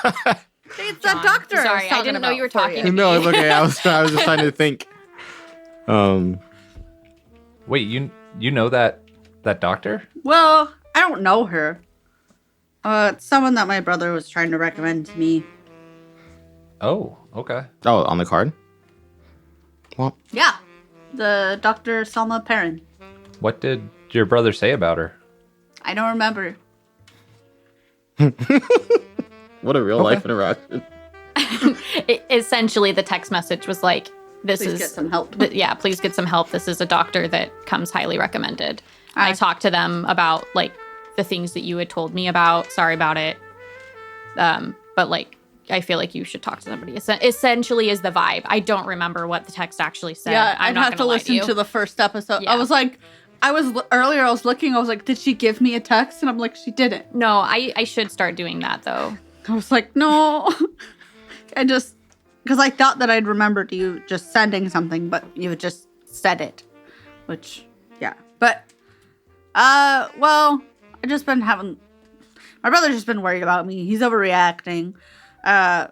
It's that doctor." was Sorry, I talking didn't know about you were for talking to me. No, it's okay. I was just trying to think. Wait, you know that doctor? Well, I don't know her. It's someone that my brother was trying to recommend to me. Oh, okay. Oh, on the card. Well, Yeah, the Dr. Salma Perrin. What did your brother say about her? I don't remember. what a real life interaction. Essentially, the text message was like, "This Please is get some help." yeah, please get some help. This is a doctor that comes highly recommended." I talked to them about like the things that you had told me about. Sorry about it. But like, I feel like you should talk to somebody. Essentially, is the vibe. I don't remember what the text actually said. Yeah, I'm I'd not have to gonna lie listen you. to the first episode. Yeah. I was like, earlier I was looking, I was like, did she give me a text? And I'm like, she didn't. No, I should start doing that though. I was like, no. I just, because I thought that I'd remembered you just sending something, but you just said it. Which, yeah. But, well, I just been having, my brother's just been worried about me. He's overreacting,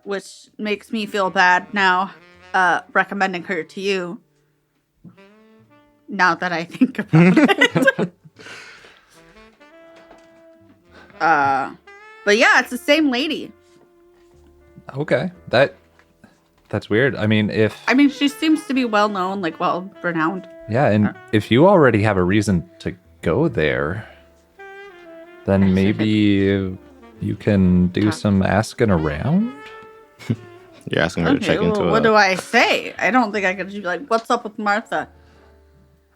which makes me feel bad now, recommending her to you. Now that I think about it. But yeah, it's the same lady. Okay. That's weird. I mean, she seems to be well known, like well renowned. yeah, and if you already have a reason to go there, then maybe you can do some asking around. You're asking her to check into what do I say? I don't think I could just be like, "What's up with Martha?"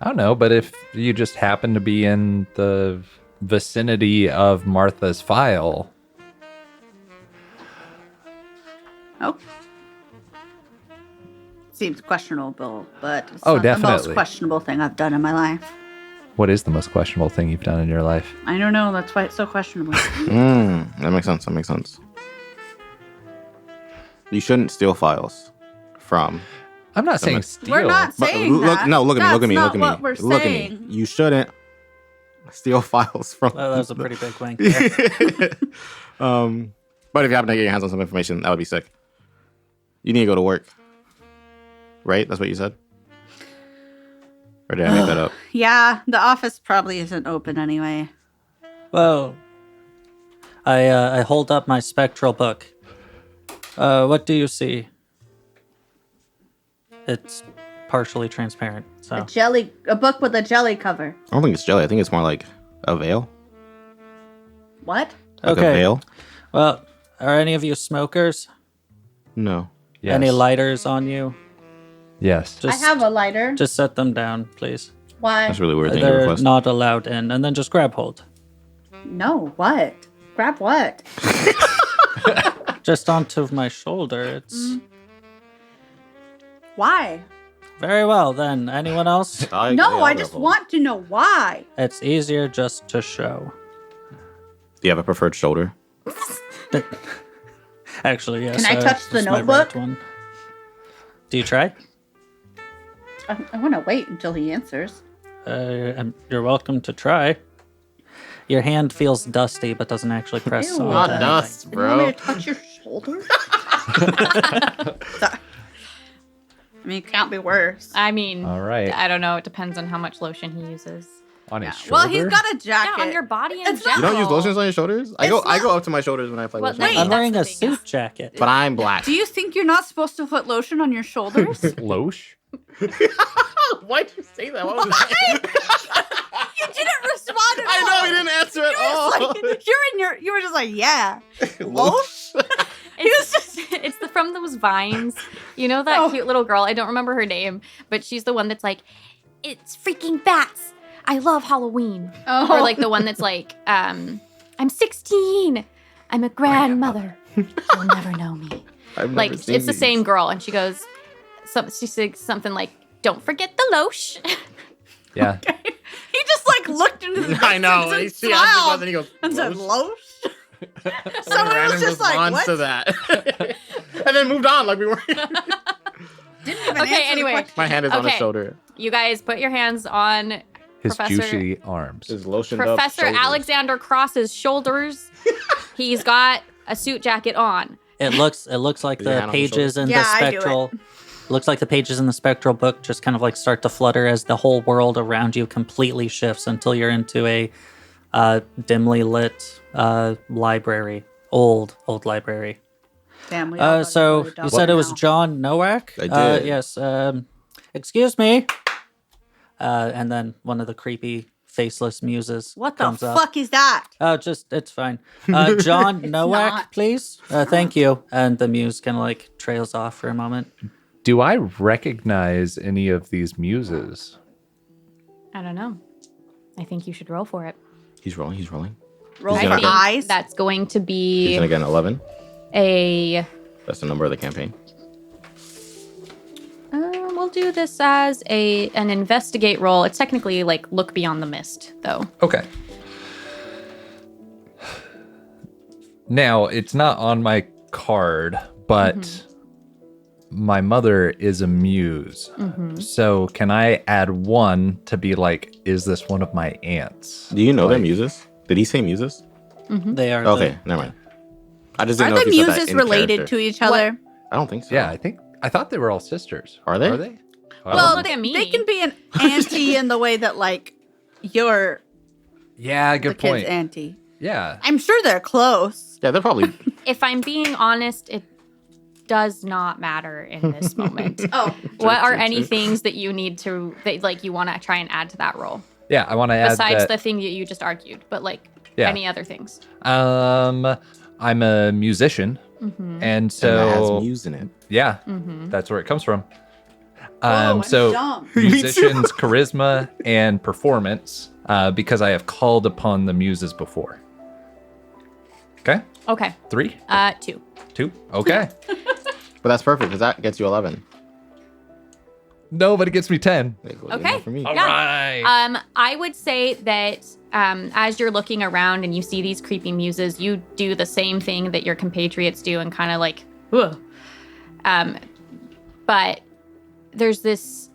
I don't know, but if you just happen to be in the vicinity of Martha's file, Oh. Seems questionable, but it's Oh, not the most definitely. questionable thing I've done in my life. what is the most questionable thing you've done in your life? I don't know. That's why it's so questionable. That makes sense. That makes sense. You shouldn't steal files from. I'm not saying steal. We're not But saying that. look at me. Look at me. That's Look at me. not what we're Look at me. saying. You shouldn't steal files from. Well, that was a pretty big wink. There. But if you happen to get your hands on some information, that would be sick. You need to go to work, right? That's what you said. Or did I make that up? Yeah, the office probably isn't open anyway. Well, I hold up my spectral book. What do you see? It's partially transparent. So A book with a jelly cover. I don't think it's jelly. I think it's more like a veil. What? Like Okay. a veil. well, are any of you smokers? No. Yes. Any lighters on you? Yes. Just, I have a lighter. Just set them down, please. Why? That's a really weird thing to They're request. not allowed in, and then just grab hold. No, what? Grab what? Just onto my shoulder. It's Why? very well. Then anyone else? No, I just want to know why. It's easier just to show. Do you have a preferred shoulder? Actually, yes. Can I touch the it's my notebook? right one. Do you try? I want to wait until he answers. You're welcome to try. Your hand feels dusty, but doesn't actually press Ew. on Not anything. dust, You want me bro. to touch your shoulder? Sorry. I mean, it can't be worse. I mean, All right. I don't know. It depends on how much lotion he uses. On his shoulder. Well, he's got a jacket. Yeah, on your body in It's not- general. You don't use lotions on your shoulders? I It's go up to my shoulders when I play Well, with wait. I'm wearing a That's the thing. suit jacket. But I'm black. Do you think you're not supposed to put lotion on your shoulders? Loesch? Why'd you say that? What was that? You didn't respond at all. I know he didn't answer at all. You were just like, yeah. Loesch? It's from those vines. You know that cute little girl? I don't remember her name, but she's the one that's like, it's freaking bats. I love Halloween. Oh. Or like the one that's like, I'm 16. I'm a grandmother. You'll never know me. I've never Like seen it's the these. same girl, and she goes, she says something like, "Don't forget the loche." Yeah. He just like looked into the I know. distance He and see how big was smiled and he goes, and said, "Loesch?" "Loesch." Someone Random was just like, response what? to that. And then moved on like we weren't. Didn't even Okay, answer the anyway. question. My hand is on his Okay. shoulder. You guys put your hands on His Professor- juicy arms. His lotioned up Professor shoulders. Alexander Cross's shoulders. He's got a suit jacket on. It looks like Is your the hand on the pages in Yeah, the I do it. spectral. Looks like the pages in the spectral book just kind of like start to flutter as the whole world around you completely shifts until you're into a dimly lit library, old library. Damn, we all So got you said it was now. John Nowak? I did. Yes. Excuse me. And then one of the creepy faceless muses What the comes up. fuck is that? Oh, it's fine. John Nowak, not. please. Thank you. And the muse kind of like trails off for a moment. Do I recognize any of these muses? I don't know. I think you should roll for it. He's rolling. He's rolling. Roll He's for gonna get- eyes. That's going to He's be gonna get an 11. a. That's the number of the campaign. We'll do this as an investigate roll. It's technically like look beyond the mist, though. Okay. Now, it's not on my card, but my mother is a muse. So can I add one to be like, is this one of my aunts? Do you know their muses? Did he say muses? They are Okay, never mind. I just Are didn't know the if you said that muses in related character. to each other? I don't think so. Yeah, I thought they were all sisters. Are they? Are they? Well, look at me. they can be an auntie in the way that like you're yeah, the good kid's point. auntie. Yeah. I'm sure they're close. Yeah, they're probably. If I'm being honest, does not matter in this moment. Oh, What are any things that you need to that you want to try and add to that role Yeah, I want to add besides that. the thing that you just argued, but like Yeah. any other things? I'm a musician, Mm-hmm. and And that has so muse in it. yeah, that's where it comes from. I'm So dumb. musicians, charisma, and performance, because I have called upon the muses before. Okay, Okay. 3, 2. 2. Okay, But that's perfect because that gets you 11. no, but it gets me 10. Okay. For me. All Yeah. right. I would say that as you're looking around and you see these creepy muses, you do the same thing that your compatriots do and kind of like, ugh. But there's this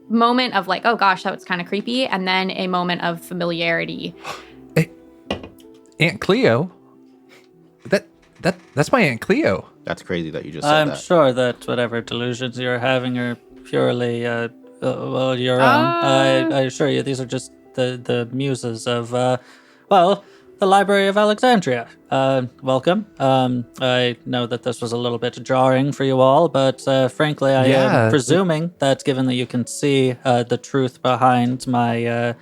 moment of like, oh gosh, that was kind of creepy, and then a moment of familiarity. Aunt Cleo. That's my Aunt Cleo. That's crazy that you just said I'm that. sure that whatever delusions you're having are purely well, your own. I assure you, these are just the muses of the Library of Alexandria. Welcome. I know that this was a little bit jarring for you all, but frankly, I Yeah. am presuming that given that you can see the truth behind my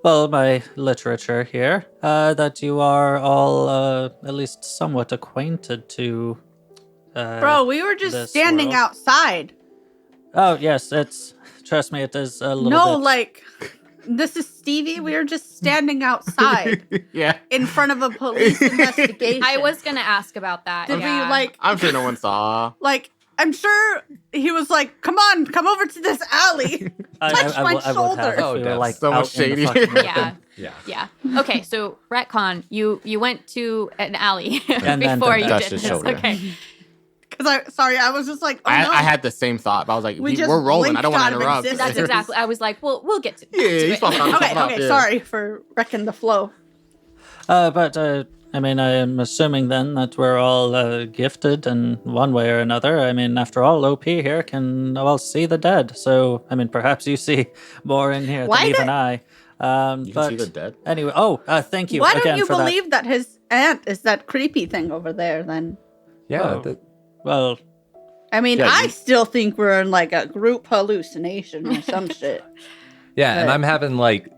my literature here, that you are all at least somewhat acquainted to. Bro, we were just this standing world. outside. Oh yes, trust me, it is a little No, bit. like, this is Stevie. We were just standing outside Yeah. in front of a police investigation. I was gonna ask about that. Did yeah. we, like, I'm sure no one saw. I'm sure he was like, come on, come over to this alley. Touch my would have shoulder. if we were Def. like So much out in the shady. fucking Yeah. Yeah. Yeah. Okay, so retcon, you went to an alley And then before you touched did his this. shoulder. Okay. Because I was just like, oh no. I had the same thought, but I was like, We just we're rolling. I don't blinked want out to of interrupt. existence. That's exactly. I was like, well, we'll get to. Yeah, to you it. fucking Okay, up, okay, yeah. sorry for wrecking the flow. But I mean, I am assuming then that we're all gifted in one way or another. I mean, after all, OP here can well see the dead. So I mean, perhaps you see more in here Why than even did- I. You But can see the dead. anyway, thank you Why again don't you for that. believe that his aunt is that creepy thing over there then? Yeah. Oh. Well, I mean, Yeah, I you- still think we're in like a group hallucination or some shit. Yeah, and I'm having like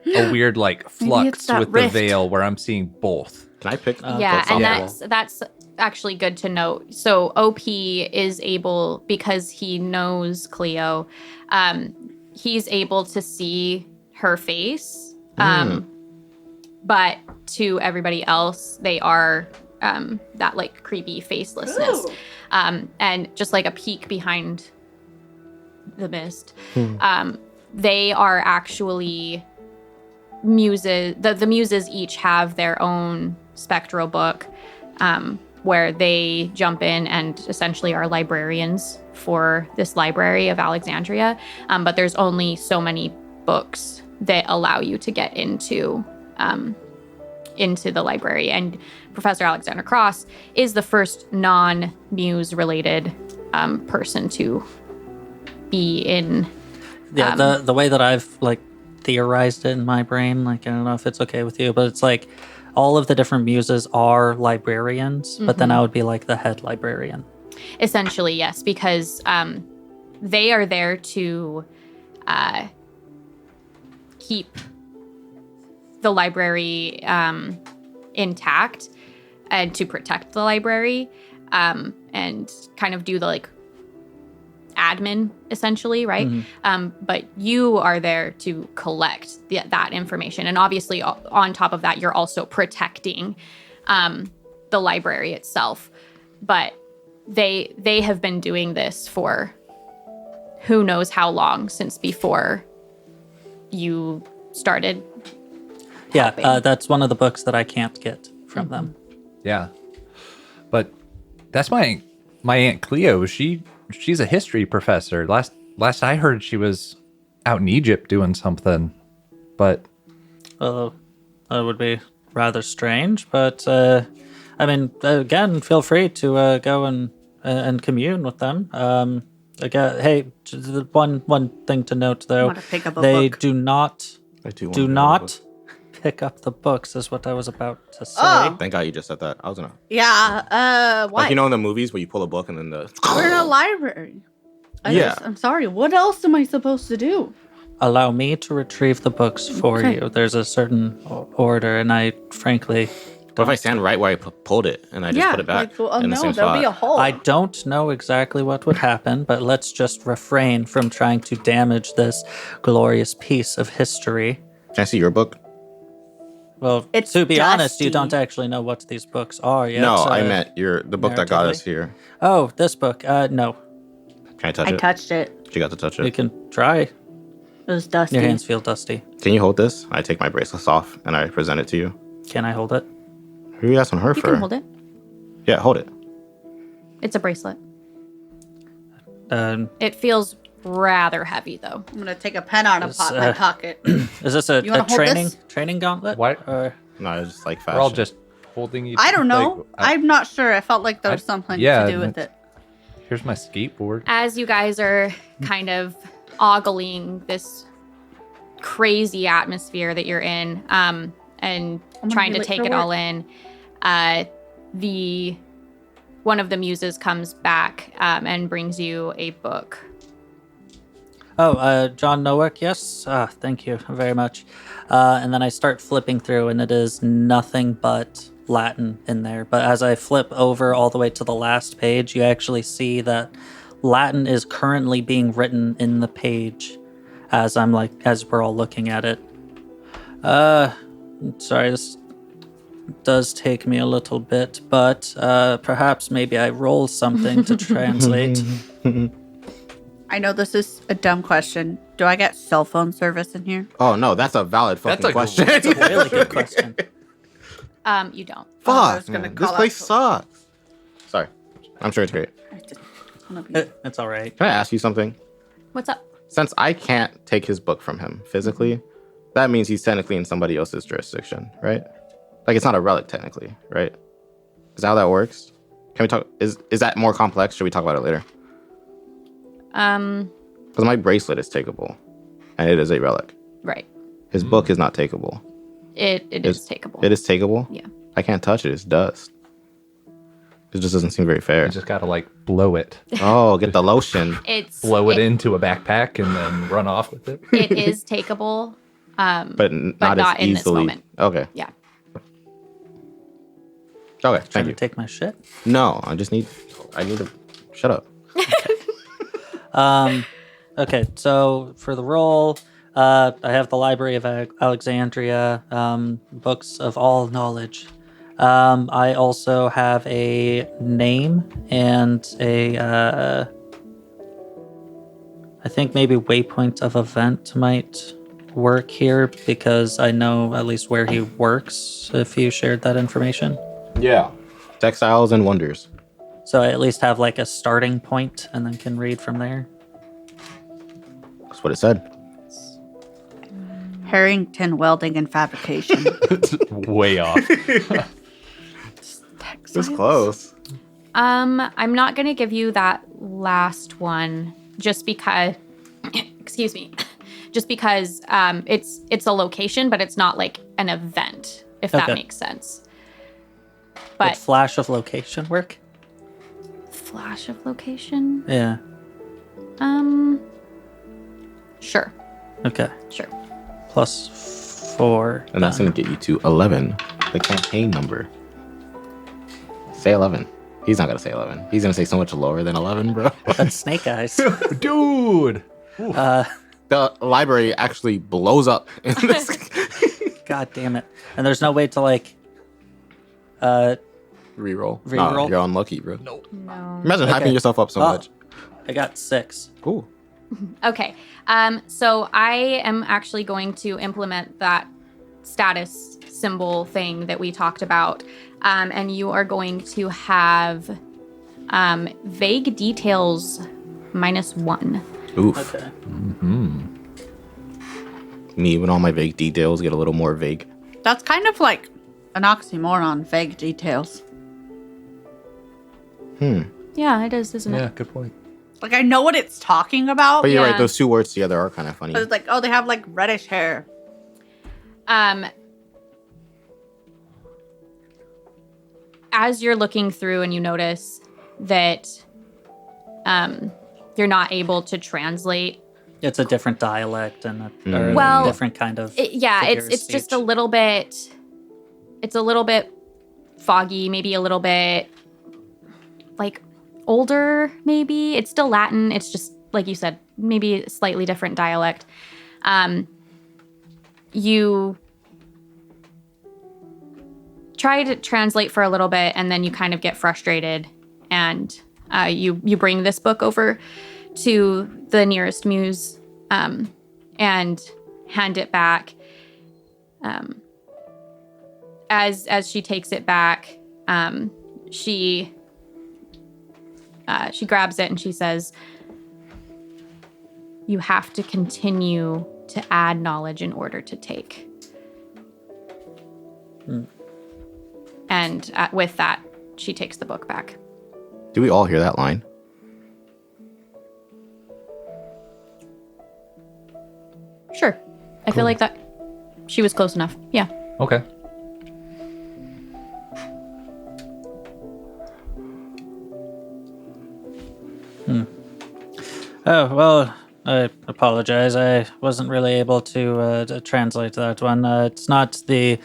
a weird like it's flux that with rift. the veil where I'm seeing both. Can I pick? Yeah, what's and on the that's actually good to note. So OP is able, because he knows Cleo, he's able to see her face. But to everybody else, they are that like creepy facelessness. Ooh. And just like a peek behind the mist. They are actually muses. The muses each have their own spectral book, where they jump in and essentially are librarians for this library of Alexandria. But there's only so many books that allow you to get into the library. And Professor Alexander Cross is the first non-muse related person to be in. yeah, the way that I've like theorized it in my brain, like I don't know if it's okay with you, but it's like all of the different muses are librarians, but then I would be like the head librarian. Essentially, yes, because they are there to keep the library intact and to protect the library, and kind of do the like admin essentially, right? But you are there to collect that information, and obviously on top of that, you're also protecting the library itself. But they have been doing this for who knows how long, since before you started. Yeah, helping. that's one of the books that I can't get from them. Yeah. But that's my Aunt Cleo. She's a history professor. Last I heard, she was out in Egypt doing something. But Although that would be rather strange, but I mean, again, feel free to go and commune with them. Again, hey, one thing to note though, wanna pick up a they book. do not I do do wanna not pick up the books, is what I was about to say. Oh. Thank God you just said that. I was gonna Yeah. Why? like you know in the movies where you pull a book and then the We're in a library. Yeah. I'm sorry. What else am I supposed to do? Allow me to retrieve the books for Okay. you. There's a certain order, and I frankly, What if I stand right where I pulled it and I just put it back Like, well, in the no, same there'll spot? be a hole. I don't know exactly what would happen, but let's just refrain from trying to damage this glorious piece of history. Can I see your book? Well, It's to be honest, you dusty. don't actually know what these books are yet. No, so- I meant the book that got us here. Oh, this book. No, Can I touch I it? touched it. She got to touch you it. can try. It was dusty. Your hands feel dusty. Can you hold this? I take my bracelets off and I present it to you. Can I hold it? Who are you asking her You for? can hold it. Yeah, hold it. It's a bracelet. Um, It feels rather heavy though. I'm gonna take a pen out of It's, my pocket. is this a You wanna hold this? training gauntlet? Why- Or No, it's just like fashion. We're all just holding each. I don't know. like, I'm not sure. I felt like there was something yeah, to do with it. Here's my skateboard. As you guys are kind of ogling this crazy atmosphere that you're in, and gonna trying be to late take for it all work. in, the one of the muses comes back and brings you a book. Oh, John Noack, yes. Thank you very much. And then I start flipping through, and it is nothing but Latin in there. But as I flip over all the way to the last page, you actually see that Latin is currently being written in the page as we're all looking at it. Sorry, this does take me a little bit, but perhaps maybe I roll something to translate. I know this is a dumb question. Do I get cell phone service in here? Oh no, that's a valid fucking a- question. That's a really good question. You don't. I was Fuck, gonna man. call This out place to- sucks. Sorry, I'm sure it's great. I just wanna be- It's all right. Can I ask you something? What's up? Since I can't take his book from him physically, that means he's technically in somebody else's jurisdiction, right? Like it's not a relic technically, right? Is that how that works? Can we talk? Is that more complex? Should we talk about it later? Because my bracelet is takeable, and it is a relic. Right. His book is not takeable. It is takeable. It is takeable. Yeah. I can't touch it. It's dust. It just doesn't seem very fair. You just gotta like blow it, Oh, get the lotion. It's blow it into a backpack, and then run off with it. It is takeable. But not not as in this easily. moment. Okay. Yeah. Okay. Trying Thank to you. take my shit. No, I need to shut up. Okay, so for the roll, I have the Library of Alexandria, books of all knowledge. I also have a name and I think maybe waypoint of event might work here because I know at least where he works if you shared that information. Yeah. Textiles and wonders. So I at least have like a starting point and then can read from there. That's what it said. Harrington Welding and Fabrication. Way off. It's close. I'm not gonna give you that last one just because excuse me. Just because it's a location, but it's not like an event, if that Okay. makes sense. Would But flash of location work? flash of location? Yeah. Sure. Okay. Sure. +4. And that's done. going to get you to 11, the campaign number. Say 11. He's not going to say 11. He's going to say so much lower than 11, bro. That's Snake Eyes. Dude. The library actually blows up. In this. God damn it. And there's no way to like Reroll. Reroll? Nah, you're unlucky, bro. No. Imagine hyping Okay. yourself up so Oh. much. I got 6. Ooh. Okay. So I am actually going to implement that status symbol thing that we talked about. And you are going to have vague details -1. Oof. Okay. Me, when all my vague details get a little more vague. That's kind of like an oxymoron, vague details. Yeah, it is, isn't Yeah, it? good point. Like I know what it's talking about, But you're right, Yeah. those two words together are kind of funny. but it's like, oh, they have like reddish hair. as you're looking through and you notice that you're not able to translate. It's a different dialect and or Well, a different kind of. Yeah, figure it's of just a speech. little bit. It's a little bit foggy, maybe a little bit like older. Maybe it's still Latin. It's just like you said, maybe a slightly different dialect. You try to translate for a little bit, and then you kind of get frustrated, and you bring this book over to the nearest muse and hand it back. As she takes it back, she grabs it and she says, "You have to continue to add knowledge in order to take." And with that, she takes the book back. Do we all hear that line? Sure. I feel like that she was close enough. Yeah. Okay. Oh, well, I apologize. I wasn't really able to translate that one. It's not the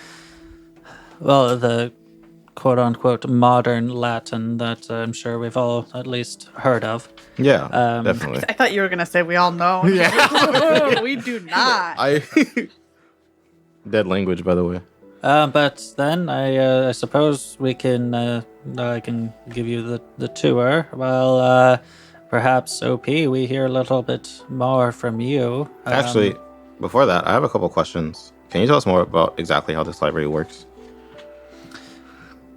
quote-unquote modern Latin that I'm sure we've all at least heard of. Yeah, definitely. I thought you were gonna say we all know. Yeah, we do not. I dead language, by the way. But then I suppose we can I can give you the tour. Well, perhaps OP, we hear a little bit more from you. Actually, before that, I have a couple questions. Can you tell us more about exactly how this library works?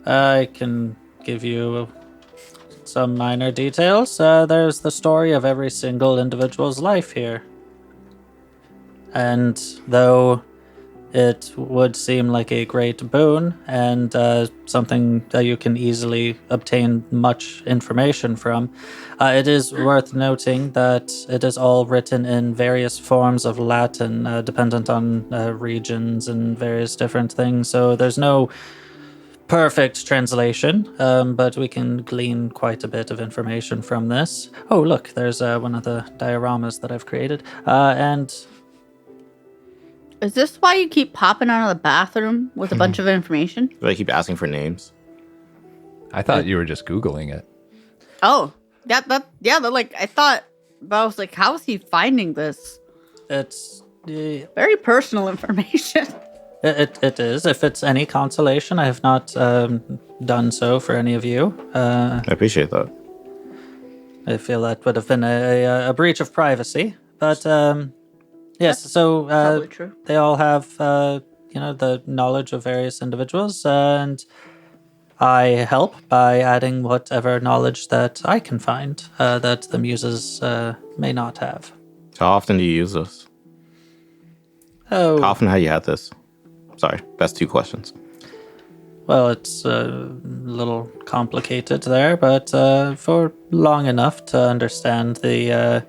I can give you some minor details. There's the story of every single individual's life here. And though it would seem like a great boon and something that you can easily obtain much information from, it is worth noting that it is all written in various forms of Latin, dependent on regions and various different things. So there's no perfect translation, but we can glean quite a bit of information from this. Oh, look, there's one of the dioramas that I've created. And Is this why you keep popping out of the bathroom with a bunch of information? Do I keep asking for names? I thought you were just Googling it. Oh, like I thought, but I was like, how is he finding this? it's Very personal information. it is. If it's any consolation, I have not done so for any of you. I appreciate that. I feel that would have been a breach of privacy. But yes, so Probably true. they all have the knowledge of various individuals, and I help by adding whatever knowledge that I can find that the muses may not have. How often do you use this? Oh, How often have you had this? Sorry, that's 2 questions. well, it's a little complicated there, but for long enough to understand the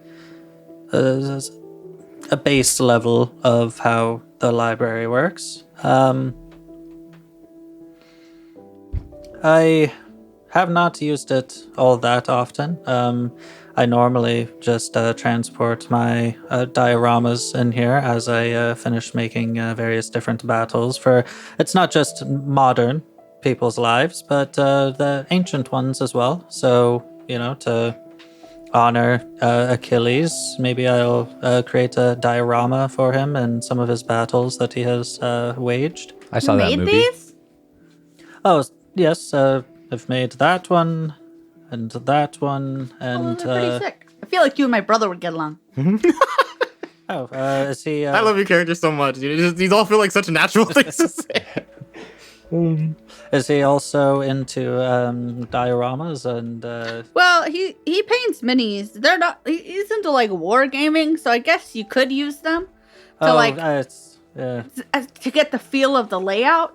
a base level of how the library works. I have not used it all that often. I normally just transport my dioramas in here as I finish making various different battles for. It's not just modern people's lives, but the ancient ones as well. So, to honor Achilles, maybe I'll create a diorama for him and some of his battles that he has waged. I saw that Made movie. these? Oh, yes, I've made that one and that one Oh, and those are pretty sick. I feel like you and my brother would get along. is he I love your character so much. These all feel like such natural things to say. is he also into dioramas and Well, he paints minis. They're not. He's into like wargaming, so I guess you could use them to it's to get the feel of the layout.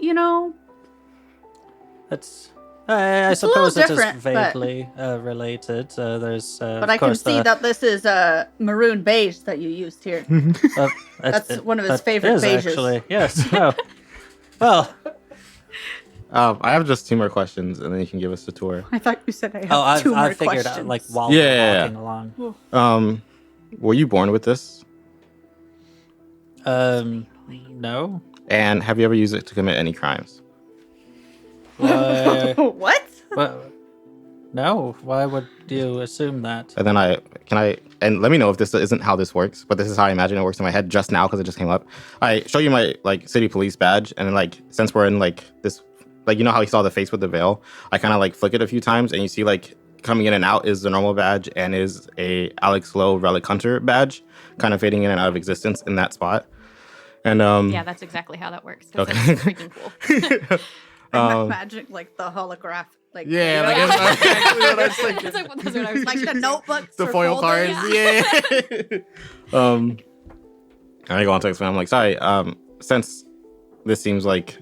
it's I It's a little suppose it is different, but- vaguely related. There's But I can see that this is maroon beige that you used here. That's one of his favorite is beiges. actually. Yes. Oh. Well, I have just 2 more questions, and then you can give us a tour. I thought you said I have Oh, 2 more I figured questions. out like while Yeah, we're yeah, yeah. walking along. Were you born with this? No. And have you ever used it to commit any crimes? Why, What? no. Why would you assume that? And then and let me know if this isn't how this works, but this is how I imagine it works in my head just now because it just came up. I show you my like city police badge, and then like since we're in like this, like you know how you saw the face with the veil, I kind of like flick it a few times, and you see like coming in and out is the normal badge and is a Alex Lowe Relic Hunter badge, kind of fading in and out of existence in that spot. And Yeah, that's exactly how that works. 'Cause Okay. That's freaking cool. I'm imagining like the holograph, like yeah, like that's exactly what I was thinking. That's what I was like the picturing. notebooks, The or foil folders. cards, yeah. And I go on to explain. I'm like, sorry, since this seems like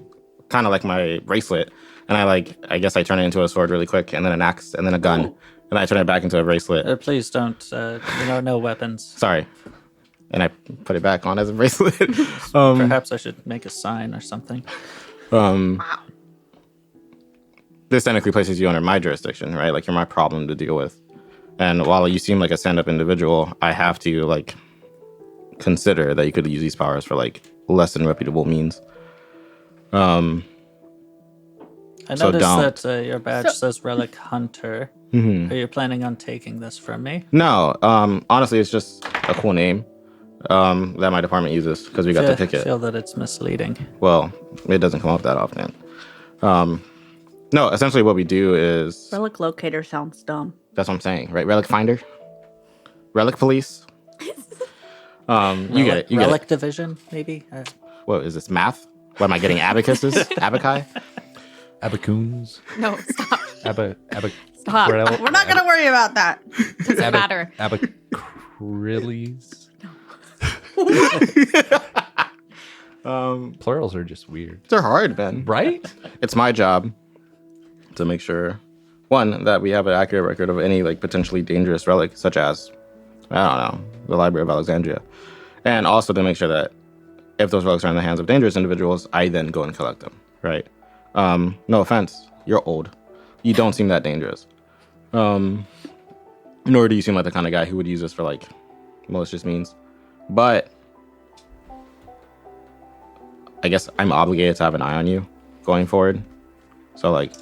kind of like my bracelet, and I guess I turn it into a sword really quick, and then an axe, and then a gun, and I turn it back into a bracelet. Please don't. No weapons. Sorry, and I put it back on as a bracelet. Perhaps I should make a sign or something. This technically places you under my jurisdiction, right? Like you're my problem to deal with. And while you seem like a stand-up individual, I have to like consider that you could use these powers for like less than reputable means. I So noticed don't. that your badge says Relic Hunter. Mm-hmm. Are you planning on taking this from me? No, honestly, it's just a cool name that my department uses because we got to pick I it. feel that it's misleading. Well, it doesn't come up that often. No, essentially what we do is Relic locator sounds dumb. that's what I'm saying, right? Relic finder, relic police. You get it. You get Relic it. division, maybe. What is this math? What am I getting? Abacuses? Abaci? Abacoons. No, stop. Stop. We're not gonna worry about that. Doesn't matter. Abacrilles. Plurals are just weird. They're hard, Ben. Right? It's my job to make sure, one, that we have an accurate record of any like potentially dangerous relic, such as, I don't know, the Library of Alexandria, and also to make sure that if those relics are in the hands of dangerous individuals, I then go and collect them. Right? No offense, you're old. You don't seem that dangerous. Nor do you seem like the kind of guy who would use this for like malicious means. But I guess I'm obligated to have an eye on you going forward. So like,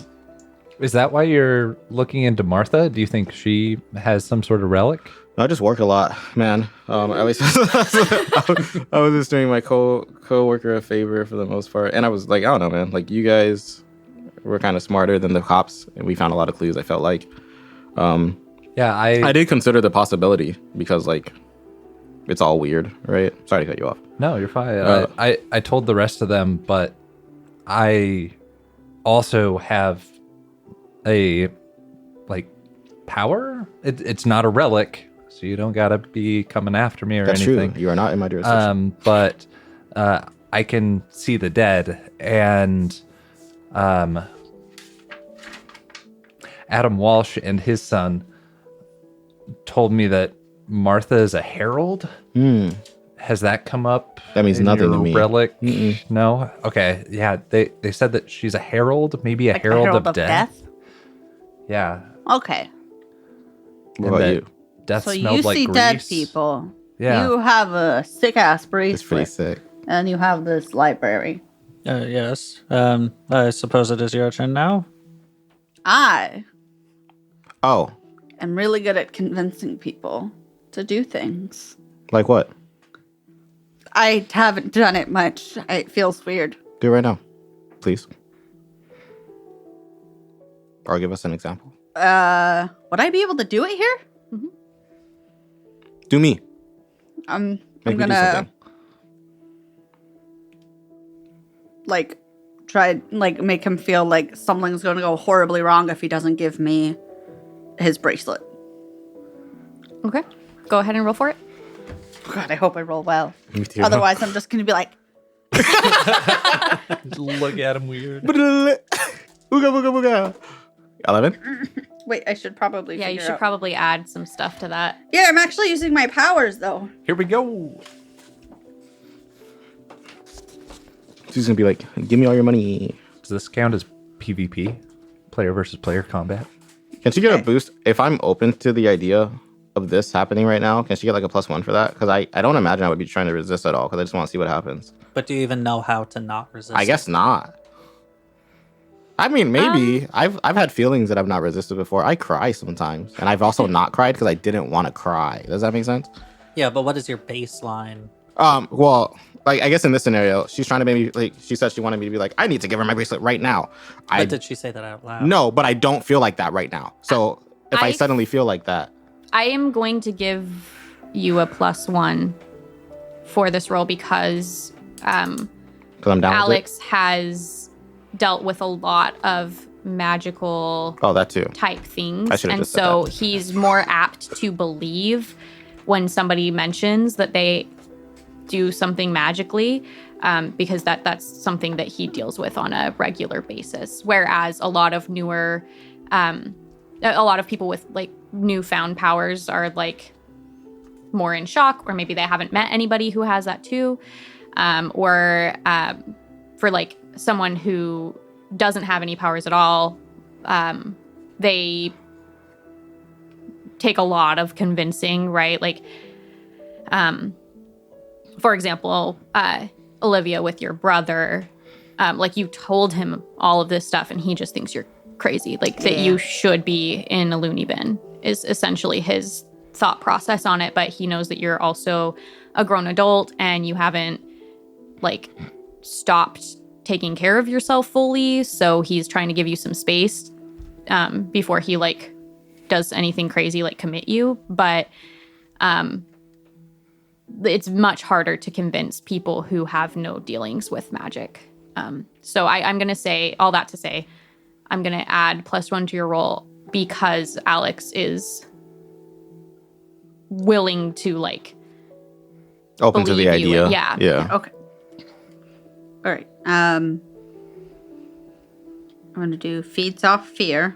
Is that why you're looking into Martha? Do you think she has some sort of relic? I just work a lot, man. At least I was just doing my co-worker a favor for the most part, and I was like, I don't know, man. Like you guys were kind of smarter than the cops, and we found a lot of clues. I felt like, Yeah, I did consider the possibility because like it's all weird, right? Sorry to cut you off. No, you're fine. I told the rest of them, but I also have a like power. It's not a relic, so you don't gotta be coming after me or That's anything. true. You are not in my jurisdiction. But I can see the dead, and Adam Walsh and his son told me that Martha is a herald. Has that come up? That means in nothing your to me. Relic? No. Okay. Yeah. They said that she's a herald, maybe a Like the herald, of death. Yeah. Okay. What and about that you? Death So smelled you like see grease. dead people. Yeah. You have a sick ass It's bracelet. pretty sick. And you have this library. Yes. I suppose it is your turn now. I Oh, am really good at convincing people to do things. like what? I haven't done it much. It feels weird. Do it right now, please. Or give us an example. Would I be able to do it here? Do me. I'm Make me do gonna something. like try like make him feel like something's gonna go horribly wrong if he doesn't give me his bracelet. Okay. Go ahead and roll for it. God, I hope I roll well. Me too. Otherwise, I'm just gonna be like, Look at him weird. Booga booga booga. 11. wait, I should probably. Yeah, you figure should out- probably add some stuff to that. Yeah, I'm actually using my powers though. Here we go. She's gonna be like, "Give me all your money." Does this count as PvP, player versus player combat. Can she get a boost if I'm open to the idea of this happening right now? Can she get like a +1 for that? Because I don't imagine I would be trying to resist at all. Because I just want to see what happens. But do you even know how to not resist? I guess not. I mean, maybe I've had feelings that I've not resisted before. I cry sometimes, and I've also not cried because I didn't want to cry. Does that make sense? Yeah, but what is your baseline? Well, like I guess in this scenario, she's trying to make me like she said she wanted me to be like, I need to give her my bracelet right now. But did she say that out loud? No, but I don't feel like that right now. So if I I- suddenly feel like that, I am going to give you a +1 for this role because because I'm down Alex has dealt with a lot of magical with it. Oh, that too. type things. I should've And just said so that. he's more apt to believe when somebody mentions that they do something magically, because that's something that he deals with on a regular basis. Whereas a lot of newer, a lot of people with like newfound powers are like more in shock, or maybe they haven't met anybody who has that too. Or for like someone who doesn't have any powers at all, they take a lot of convincing, right? Like, for example, Olivia with your brother, like you told him all of this stuff and he just thinks you're crazy, like that you should be in a loony bin is essentially his thought process on it. But he knows that you're also a grown adult and you haven't like stopped taking care of yourself fully. So he's trying to give you some space before he like does anything crazy like commit you. But it's much harder to convince people who have no dealings with magic. So I'm going to say all that to say, I'm going to add +1 to your roll because Alex is willing to like Open to the believe you. idea. Yeah. Yeah. Okay. All right. I'm going to do feeds off fear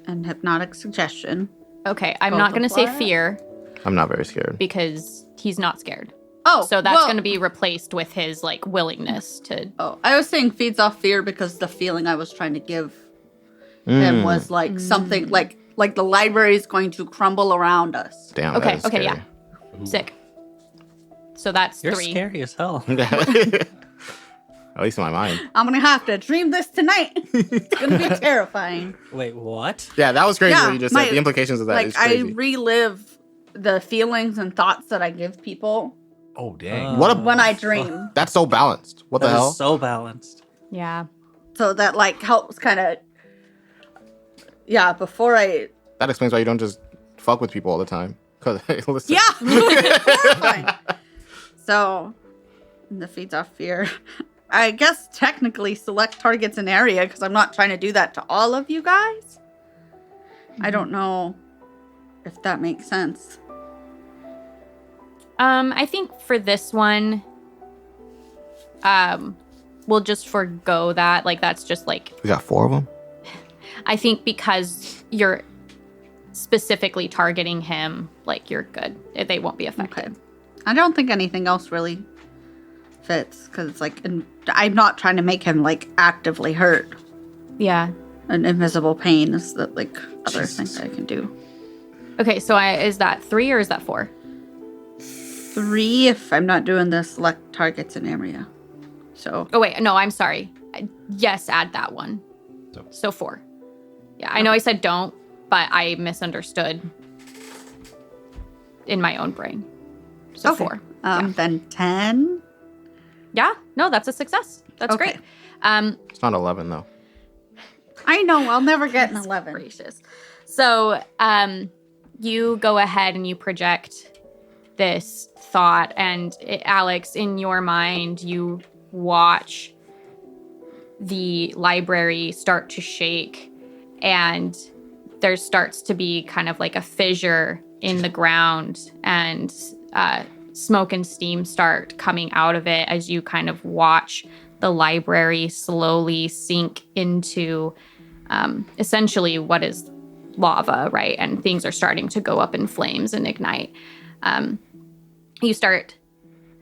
and hypnotic suggestion. Okay, I'm Both not going to say apply? fear I'm not very scared. because he's not scared. Oh, So that's well- going to be replaced with his like willingness to. Oh, I was saying feeds off fear because the feeling I was trying to give him was like something like the library is going to crumble around us. Damn. Okay, that is okay, scary. Sick. So that's You're 3. scary as hell. At least in my mind. I'm gonna have to dream this tonight. It's gonna be terrifying. Wait, what? Yeah, that was crazy Yeah, what you just my- said. The implications of that Like is I crazy. relive the feelings and thoughts that I give people Oh dang. What a- when I dream. That's so balanced. What the That hell? is so balanced. Yeah. So that like helps kind of before I That explains why you don't just fuck with people all the time. Cause listen. horrifying. So the feeds off fear. I guess technically select targets an area because I'm not trying to do that to all of you guys. I don't know if that makes sense. I think for this one, we'll just forgo that. Like that's just like We got 4 of them. I think because you're specifically targeting him, like you're good. They won't be affected. Okay. I don't think anything else really fits because it's like I'm not trying to make him like actively hurt. Yeah. An invisible pain is the like other Jesus. things I can do. Okay, so is that 3 or is that 4? 3 if I'm not doing the select targets in area. So Oh wait, no, I'm sorry. Yes, add that one. So 4. Yeah, I know I said don't, but I misunderstood in my own brain. So 4. then 10. Yeah, no, that's a success. That's Okay. great. It's not 11 though. I know I'll never get an 11. Gracious. So you go ahead and you project this thought, and Alex, in your mind, you watch the library start to shake, and there starts to be kind of like a fissure in the ground, and smoke and steam start coming out of it as you kind of watch the library slowly sink into essentially what is lava, right? And things are starting to go up in flames and ignite. You start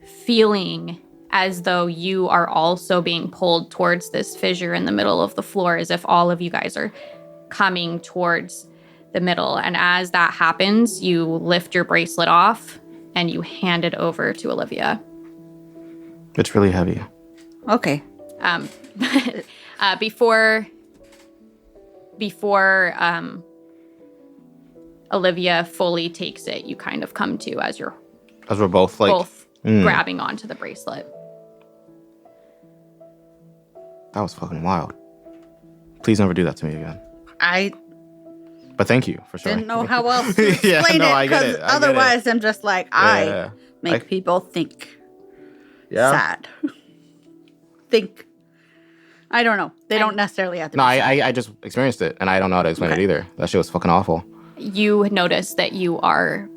feeling as though you are also being pulled towards this fissure in the middle of the floor, as if all of you guys are coming towards the middle. And as that happens, you lift your bracelet off and you hand it over to Olivia. It's really heavy. Okay. Before Olivia fully takes it, you kind of come to as you're As we're both like, both grabbing onto the bracelet. that was fucking wild. Please never do that to me again. I But thank you for sure. didn't know how else to Yeah, explain no, it I get because it, I get it. otherwise I'm just like, I Yeah. make people think Yeah. sad. Think. I don't know. They don't necessarily have to No, be sad. I just experienced it, and I don't know how to explain it Okay. either. That shit was fucking awful. You notice that you are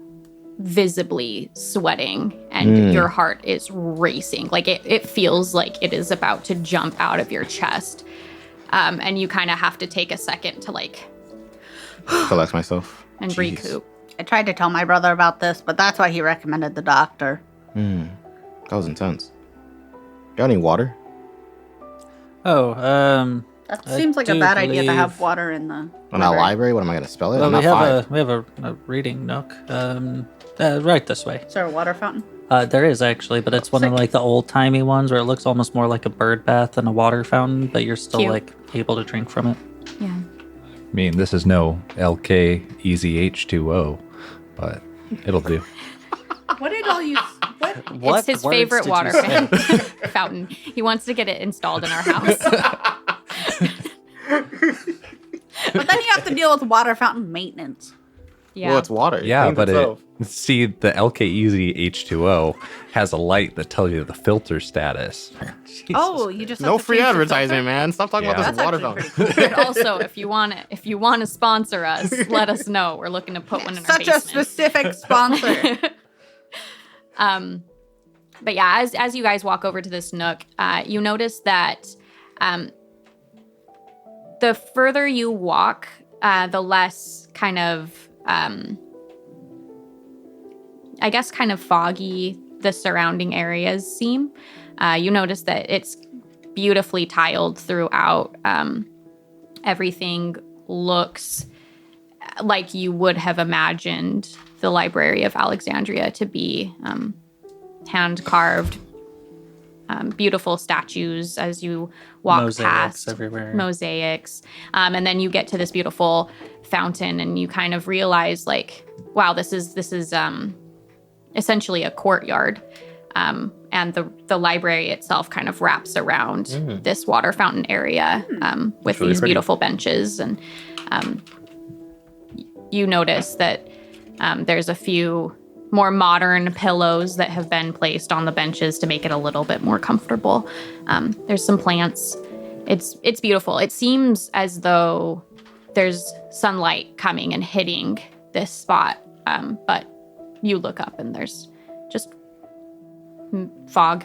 visibly sweating and your heart is racing. Like it feels like it is about to jump out of your chest. And you kind of have to take a second to like Collect myself. and Jeez. recoup. I tried to tell my brother about this, but that's why he recommended the doctor. That was intense. Got any water? Oh, That I seems like a do bad idea to believe- have water in the In that library. library? What am I gonna spell it? well, I'm we not five. have a reading nook. Right this way. Is there a water fountain? There is actually, but it's one of Sick. like the old timey ones where it looks almost more like a bird bath than a water fountain, but you're still Cute. like able to drink from it. Yeah. I mean, this is no LK Easy H2O, but it'll do. What did all you? What? What It's his words favorite did you water say? fountain. He wants to get it installed in our house. But then you have to deal with water fountain maintenance. Yeah. Well, it's water. It Yeah, cleans but itself. see, the LK Easy H2O has a light that tells you the filter status. Oh, you just have No to free change the advertising, filter? man. Stop talking Yeah. about this That's water actually fountain. pretty cool. But also, if you want to sponsor us, let us know. We're looking to put one in our Such a basement. specific sponsor. But yeah, as you guys walk over to this nook, you notice that the further you walk, the less kind of, I guess, kind of foggy the surrounding areas seem. You notice that it's beautifully tiled throughout. Everything looks like you would have imagined the Library of Alexandria to be. Hand carved, beautiful statues as you walk Mosaics past everywhere. mosaics, and then you get to this beautiful fountain, and you kind of realize, like, wow, this is essentially a courtyard, and the library itself kind of wraps around this water fountain area with really these pretty. beautiful benches, and you notice that there's a few more modern pillows that have been placed on the benches to make it a little bit more comfortable. There's some plants. It's beautiful. It seems as though there's sunlight coming and hitting this spot, but you look up and there's just fog.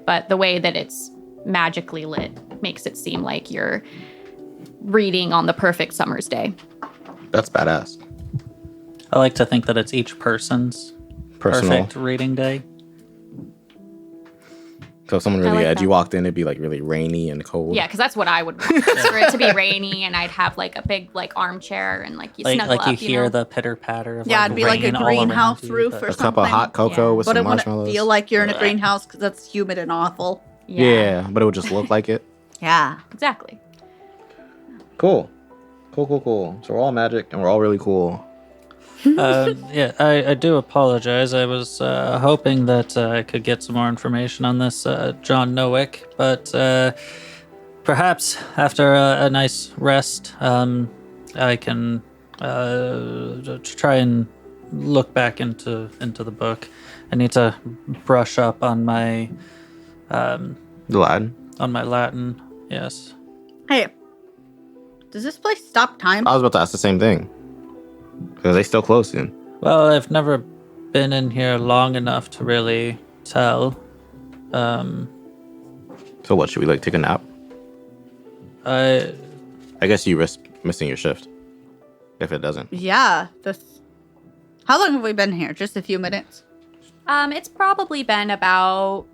But the way that it's magically lit makes it seem like you're reading on the perfect summer's day. That's badass. I like to think that it's each person's Personal. perfect reading day. So if someone really like edgy that. walked in, it'd be like really rainy and cold. Yeah, because that's what I would want, is for it to be rainy, and I'd have like a big like armchair and like you snuggle Like you up, hear know? the pitter patter of Yeah, it'd be like a rain all around greenhouse you, roof but- or A something. cup of hot cocoa Yeah. with But some it wouldn't marshmallows. feel like you're in a greenhouse because that's humid and awful. Yeah, but it would just look like it. Yeah. Exactly. Cool. Cool. So we're all magic and we're all really cool. Yeah, I do apologize. I was hoping that I could get some more information on this John Nowick, but perhaps after a nice rest, I can try and look back into the book. I need to brush up on my The Latin. Latin. Yes. Hey, does this place stop time? I was about to ask the same thing. Because they still close soon. Well, I've never been in here long enough to really tell. So what, should we like take a nap? I I guess you risk missing your shift. If it doesn't. Yeah. How long have we been here? Just a few minutes? It's probably been about,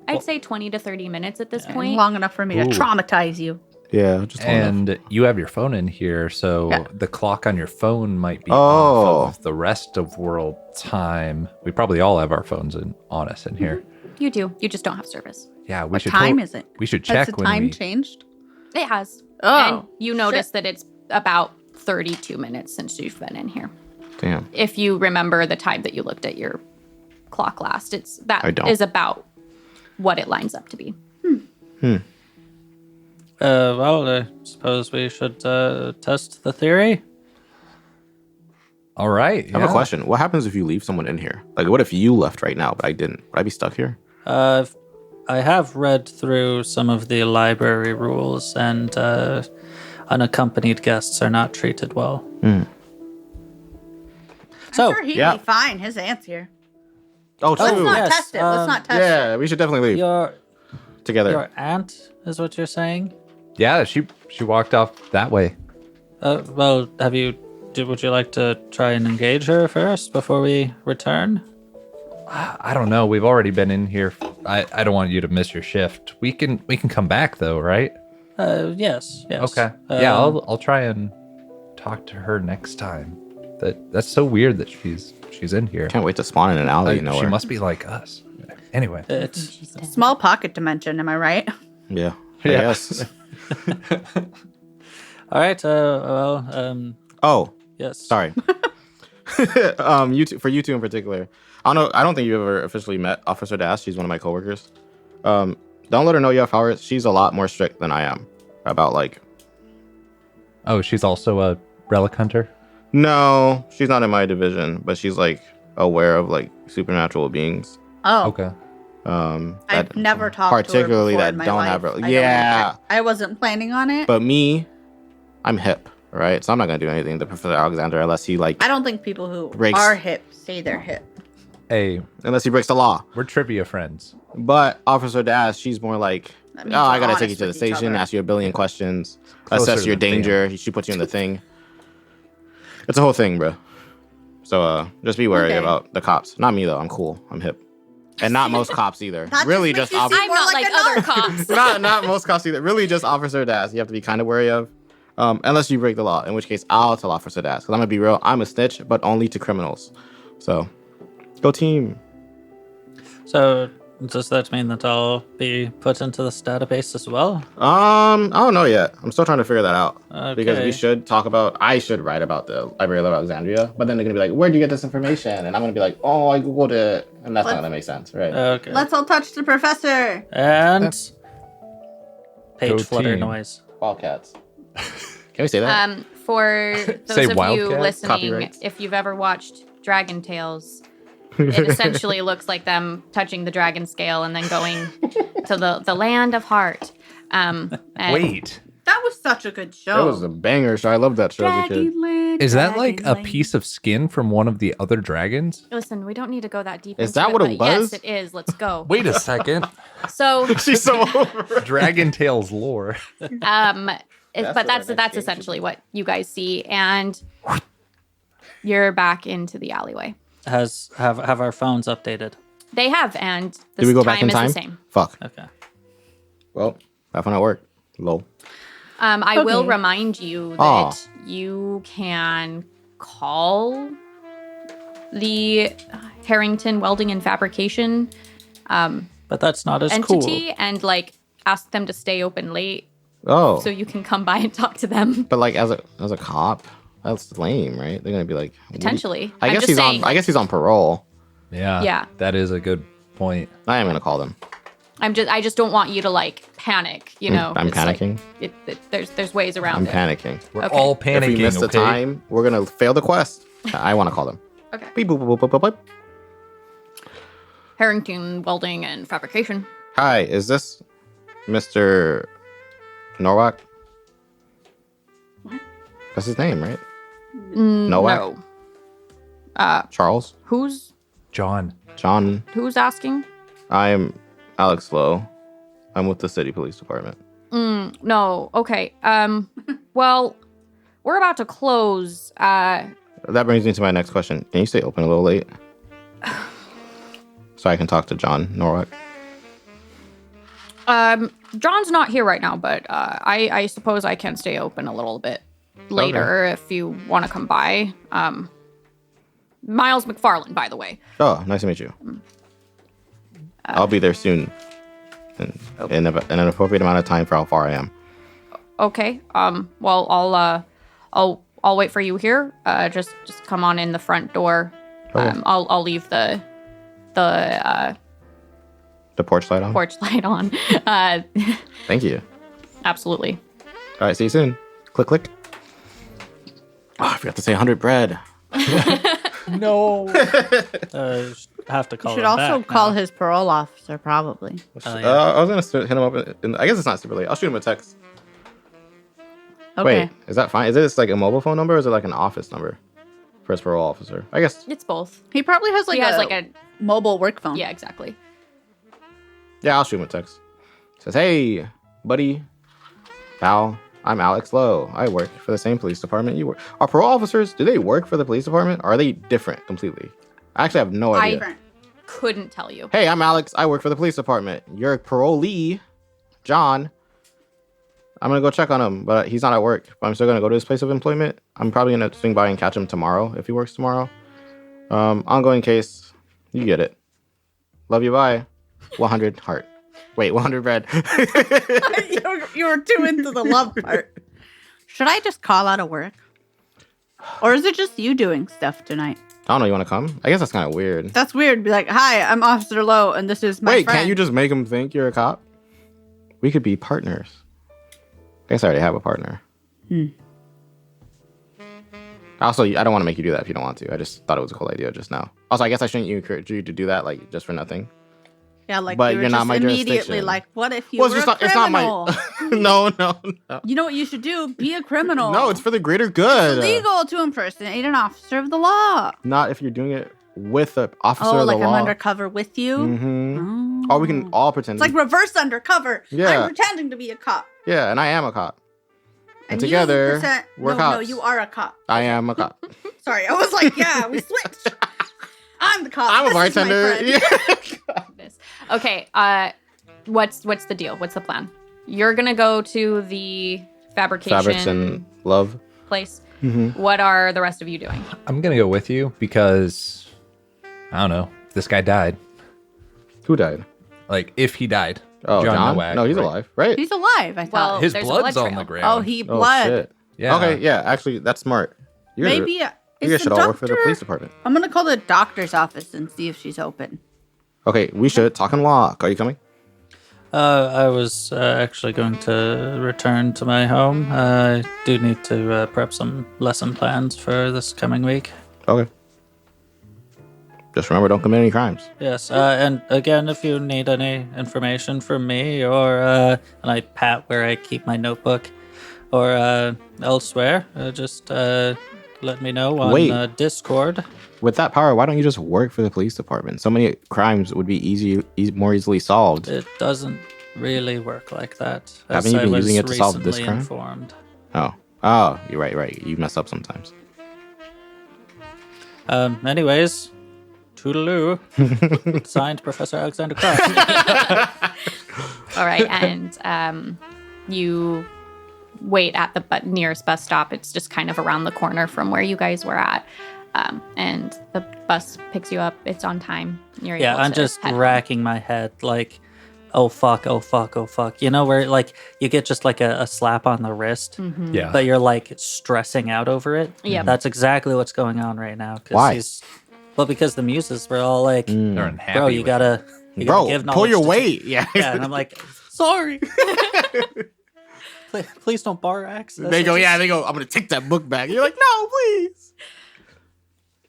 I'd say 20 to 30 minutes at this point. Long enough for me to Ooh. traumatize you. Yeah, just And you have your phone in here, so Yeah. the clock on your phone might be Oh. off of the rest of world time. We probably all have our phones on us in here. You do. You just don't have service. Yeah, we What should. time is it? We should Has check the when time we. changed? It has. Oh, And you notice that it's about 32 minutes since you've been in here. Damn. If you remember the time that you looked at your clock last, I that don't. is about what it lines up to be. Well, I suppose we should test the theory. All right. I have a question. What happens if you leave someone in here? Like, what if you left right now, but I didn't? Would I be stuck here? I have read through some of the library rules, and unaccompanied guests are not treated well. So, I'm sure he'd yeah. be fine. His aunt's here. Oh, Let's true. not yes, test it. Let's not test it. Yeah, we should definitely leave your together. aunt is what you're saying? Yeah, she walked off that way. Well, would you like to try and engage her first before we return? I don't know. We've already been in here. I don't want you to miss your shift. We can come back though, right? Yes. Okay. Yeah, I'll try and talk to her next time. That's so weird that she's in here. Can't wait to spawn in an alley. Like, she must be like us. Anyway. It's Small pocket dimension, am I right? Yeah. Yeah. Yes. all right. Oh, Yes. sorry. You two in particular. I don't think you've ever officially met Officer Dash. She's one of my coworkers. Don't let her know you have powers. She's a lot more strict than I am about like. Oh, she's also a relic hunter. No, she's not in my division, but she's like aware of like supernatural beings. Oh, Okay. I've that- never talked particularly to her before that in my don't life. have. I don't Yeah, think I wasn't planning on it. but me, I'm hip, right? So I'm not gonna do anything to Professor Alexander unless he like I don't think people who Breaks. are hip say they're hip. Hey, unless he breaks the law. we're trivia friends. But Officer Dash, she's more like, That oh, means I we're gotta take you honest to the with each station, other. ask you a billion questions, Closer assess to your the thing. danger. She puts you in the thing. It's a whole thing, bro. So just be wary Okay. about the cops. Not me though. I'm cool. I'm hip, and not most cops either. That Really, just just makes you Officer. seem I'm more not like like a other nerd. cops. not most cops either. Really, just Officer Dash. You have to be kind of wary of, unless you break the law. In which case, I'll tell Officer Dash. Because I'm gonna be real. I'm a snitch, but only to criminals. So, go team. So, does that mean that I'll be put into this database as well? I don't know yet. I'm still trying to figure that out. Because Okay. we should talk about. I should write about the Library of Alexandria. But then they're gonna be like, "Where'd you get this information?" And I'm gonna be like, "Oh, I googled it," and that's not Let's- gonna make sense, right? Okay. Let's all touch the professor. and page Go flutter team. noise. Wildcats. Can we say that? For those Say of you Wildcat? listening, Copyrights. if you've ever watched Dragon Tales, it essentially looks like them touching the dragon scale and then going to the land of heart. And Wait, That was such a good That show. was a banger show. I loved that show as a kid. Dragonland, is that like a Dragonland. piece of skin from one of the other dragons? listen, we don't need to go that deep. Is into that what it but was? Yes, it is. Let's go. Wait a second. So, She's so over. Dragon Tales lore. but what that's our next game essentially what you guys see, and you're back into the alleyway. Have our phones updated? They have, and the Do we go time back in is time? the same. Fuck. Okay. Well, have fun at work. Lol. I will Okay. remind you that Aw. you can call the Harrington Welding and Fabrication But that's not as entity cool. and like ask them to stay open late Oh. so you can come by and talk to them. But like as a cop, that's lame, right? They're gonna be like what do you- Potentially. I I'm guess just he's saying, on. I guess he's on parole. Yeah. Yeah. That is a good point. I am gonna call them. I just don't want you to like panic, you know. I'm It's like- panicking. there's ways around I'm it. panicking. We're Okay. all If panicking. we miss the okay? time, we're gonna fail the quest. I want to call them. Okay. Beep, boop, boop, boop, boop, boop. Harrington Welding and Fabrication. Hi, is this Mr. Norwalk? What? That's his name, right? Nowak? No. Charles? Who's John. John? asking? I'm Alex Lowe. I'm with the city police department. No. Okay. Well, we're about to close. That brings me to my next question. Can you stay open a little late? so I can talk to John Norwalk. John's not here right now, but I suppose I can stay open a little bit later if you want to come by. Miles McFarland, by the way. Oh, nice to meet you. I'll be there soon. In an appropriate amount of time for how far I am. Okay. Well, I'll wait for you here. Just come on in the front door. Okay. I'll leave the The porch light on? porch light on. Thank you. Absolutely. All right, see you soon. Click, click. Oh, I forgot to say 100 bread. No. Have to call. You should him also back call now. his parole officer, probably. Oh, yeah. I was going to hit him up. I guess it's not super late. I'll shoot him a text. Okay. Wait, is that fine? Is it like a mobile phone number or is it like an office number for his parole officer? I guess. It's both. He probably has like He has like a mobile work phone. yeah, exactly. Yeah, I'll shoot him a text. Says, hey, buddy, pal, I'm Alex Lowe. I work for the same police department you work. Are parole officers, do they work for the police department? Or are they different completely? I actually have no idea. Different. Couldn't tell you. Hey, I'm Alex. I work for the police department. Your parolee, John. I'm going to go check on him, but he's not at work. But I'm still going to go to his place of employment. I'm probably going to swing by and catch him tomorrow if he works tomorrow. Ongoing case. You get it. Love you. Bye. 100 heart. Wait, 100 bread. You were too into the love part. Should I just call out of work? Or is it just you doing stuff tonight? I don't know. You want to come? I guess that's kind of weird. That's weird. Be like, hi, I'm Officer Lowe, and this is my Wait, friend. can't you just make him think you're a cop? We could be partners. I guess I already have a partner. Also, I don't want to make you do that if you don't want to. I just thought it was a cool idea just now. Also, I guess I shouldn't encourage you to do that, like, just for nothing. Yeah, like But you were you're not just my immediately jurisdiction. like, what if you Well, were it's a just not, criminal? it's not my... No. You know what you should do? Be a criminal. No, it's for the greater good. It's illegal to impersonate an officer of the law. Not if you're doing it with an officer Oh, of the like law. I'm undercover with you? Mm-hmm. Oh. Or we can all pretend. It's like reverse undercover. Yeah. I'm pretending to be a cop. Yeah, and I am a cop. And you together, pretend- we're no, cops. No, you are a cop. I am a cop. Sorry, I was like, yeah, we switched. I'm the cop. I'm a This is my bartender. friend. Yeah. This. Okay. What's the deal? What's the plan? You're gonna go to the fabrication Fabrics and love. place. Mm-hmm. What are the rest of you doing? I'm going to go with you because, I don't know, this guy died. Who died? Like, if he died. Oh, John? Nowak, No, he's right? alive, right? He's alive, I thought. Well, His there's a blood's blood on the trail. ground. Oh, he Oh, blood. shit. Yeah. Okay, yeah, actually, that's smart. Maybe You is guys the should all work for the doctor- police department. I'm gonna call the doctor's office and see if she's open. Okay, we should talk and walk. Are you coming? I was actually going to return to my home. I do need to prep some lesson plans for this coming week. Okay. Just remember, don't commit any crimes. Yes, and again, if you need any information from me or and I pat where I keep my notebook or elsewhere, just let me know on Wait. Discord. With that power, why don't you just work for the police department? So many crimes would be more easily solved. It doesn't really work like that. Haven't you as I been was using it to solve this recently crime? Informed. Oh, you're right. You mess up sometimes. Anyways, toodaloo. Signed, Professor Alexander Cross. All right, and you wait at the nearest bus stop. It's just kind of around the corner from where you guys were at. And the bus picks you up. It's on time. You're Yeah, able I'm to just head home. racking my head like, oh fuck. You know, where like you get just like a slap on the wrist, Yeah. but you're like stressing out over it. Yep. That's exactly what's going on right now. 'cause Why? Well, because the muses were all like, They're unhappy. bro, you with gotta Bro, give pull your knowledge to- weight. Yeah. Yeah, and I'm like, sorry. Please don't bar access. They go, I'm going to take that book back. You're like, no, please.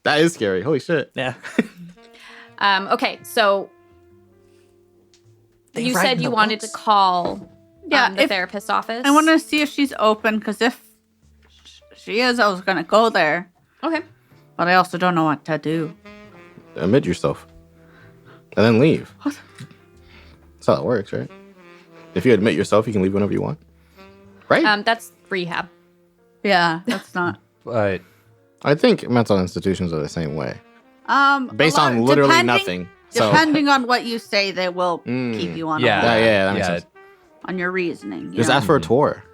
That is scary. Holy shit. Yeah. Okay, so They you write said in you the wanted books? to call Yeah, the if- therapist's office. I want to see if she's open, because if she is, I was gonna go there. Okay. But I also don't know what to do. Admit yourself. And then leave. What? That's how it works, right? If you admit yourself, you can leave whenever you want. Right? That's rehab. Yeah, that's not. But I think mental institutions are the same way. Based a lot- on literally depending- nothing. So Depending on what you say, they will keep you on Yeah. hold, yeah, that makes sense. on your reasoning. Just yeah. ask for a tour.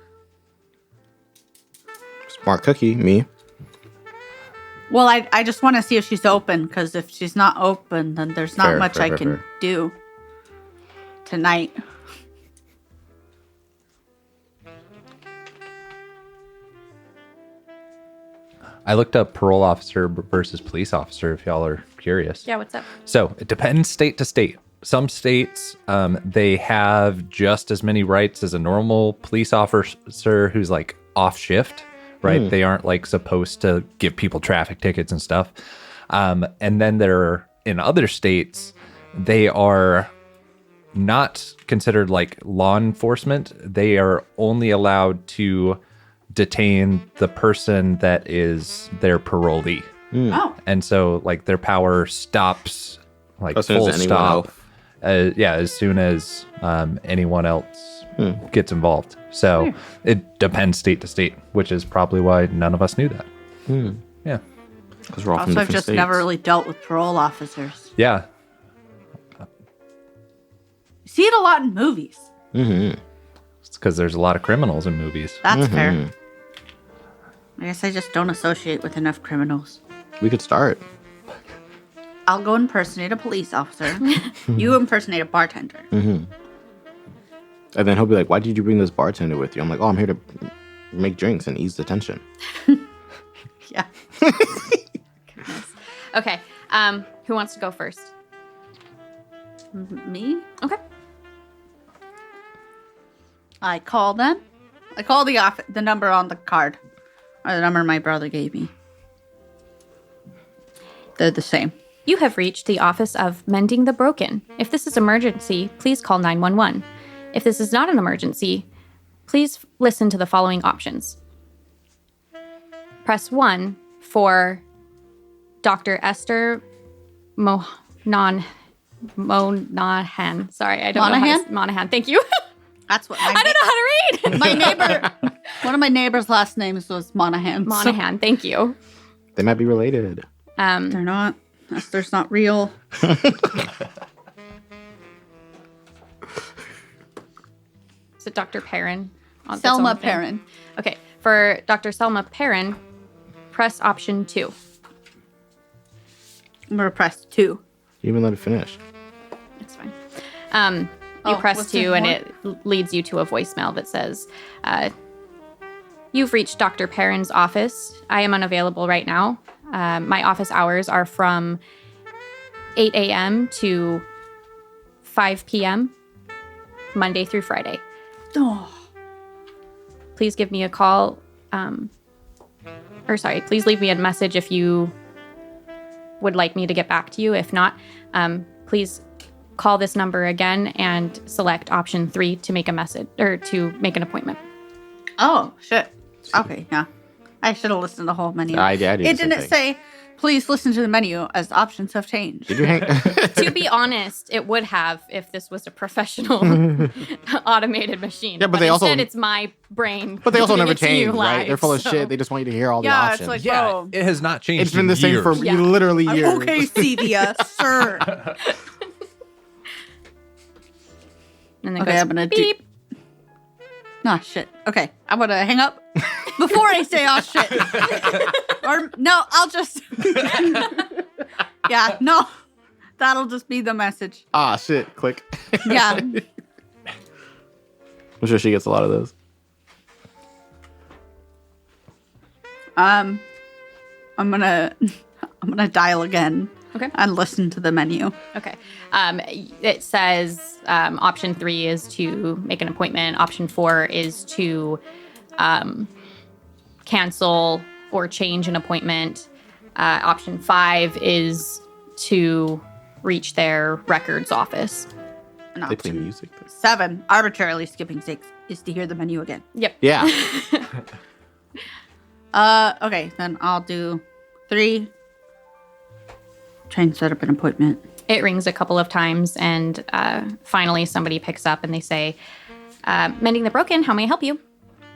Smart cookie, me. Well, I just want to see if she's open, because if she's not open, then there's not Fair, much fair, I fair, can fair. do tonight. I looked up parole officer versus police officer if y'all are curious. Yeah, what's up? So it depends state to state. Some states, they have just as many rights as a normal police officer who's like off shift, right? They aren't like supposed to give people traffic tickets and stuff. And then there, in other states, they are not considered like law enforcement. They are only allowed to detain the person that is their parolee. Oh, And so like their power stops like As soon as full anyone stop. else. As soon as anyone else gets involved. So it depends state to state, which is probably why none of us knew that. Yeah. Because we're all from also, I've different just states. never really dealt with parole officers. Yeah. You see it a lot in movies. It's because there's a lot of criminals in movies. That's fair. I guess I just don't associate with enough criminals. We could start. I'll go impersonate a police officer. You impersonate a bartender. And then he'll be like, why did you bring this bartender with you? I'm like, oh, I'm here to make drinks and ease the tension. Yeah. Okay. Who wants to go first? Me? Okay. I call them. I call the number on the card. Or the number my brother gave me. They're the same. You have reached the office of Mending the Broken. If this is an emergency, please call 911. If this is not an emergency, please listen to the following options. Press 1 for Dr. Esther Monahan. Sorry, I don't know. Monahan? Monahan, thank you. That's what I don't know how to read. my neighbor. One of my neighbor's last names was Monahan. so Monahan, thank you. They might be related. they're not. Esther's not real. Is it Dr. Perrin? On its Selma own thing? Perrin. Okay, for Dr. Selma Perrin, press option 2. I'm gonna press 2. You even let it finish. It's fine. You Oh, press was there 2 and more? it leads you to a voicemail that says, you've reached Dr. Perrin's office. I am unavailable right now. My office hours are from 8 a.m. to 5 p.m., Monday through Friday. Oh, Please give me a call. Please leave me a message if you would like me to get back to you. If not, please call this number again and select option 3 to make a message or to make an appointment. oh shit. Okay, yeah. I should have listened to the whole menu. I did the It same didn't thing. say, please listen to the menu as options have changed. Did you hang? To be honest, it would have if this was a professional automated machine. Yeah, but they also- instead it's my brain. But they also giving never it to you change, right? live, They're full of so- shit. They just want you to hear all the Yeah, options. it's like, Yeah, bro. it has not changed. It's been in the same for years. Yeah. literally I'm years. okay, Sevia, sir. And then Okay, goes, I'm gonna do- beep. Nah, shit. Okay, I'm gonna hang up before I say oh shit. Or no, I'll just. Yeah, no, that'll just be the message. Ah, shit. Click. Yeah. I'm sure she gets a lot of those. I'm gonna dial again. Okay. And listen to the menu. Okay. It says option 3 is to make an appointment. Option 4 is to cancel or change an appointment. Option 5 is to reach their records office. And They play option music. 7, arbitrarily skipping 6, is to hear the menu again. Yep. Yeah. Okay, then I'll do 3. Try and set up an appointment. It rings a couple of times, and finally somebody picks up and they say, Mending the Broken, how may I help you?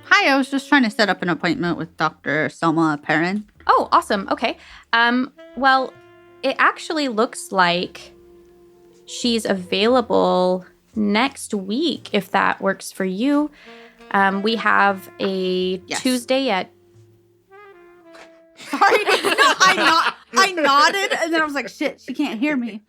Hi, I was just trying to set up an appointment with Dr. Selma Perrin. Oh, awesome. Okay. Well, it actually looks like she's available next week if that works for you. We have a Yes. Tuesday at Sorry. No, I nodded, and then I was like, shit, she can't hear me.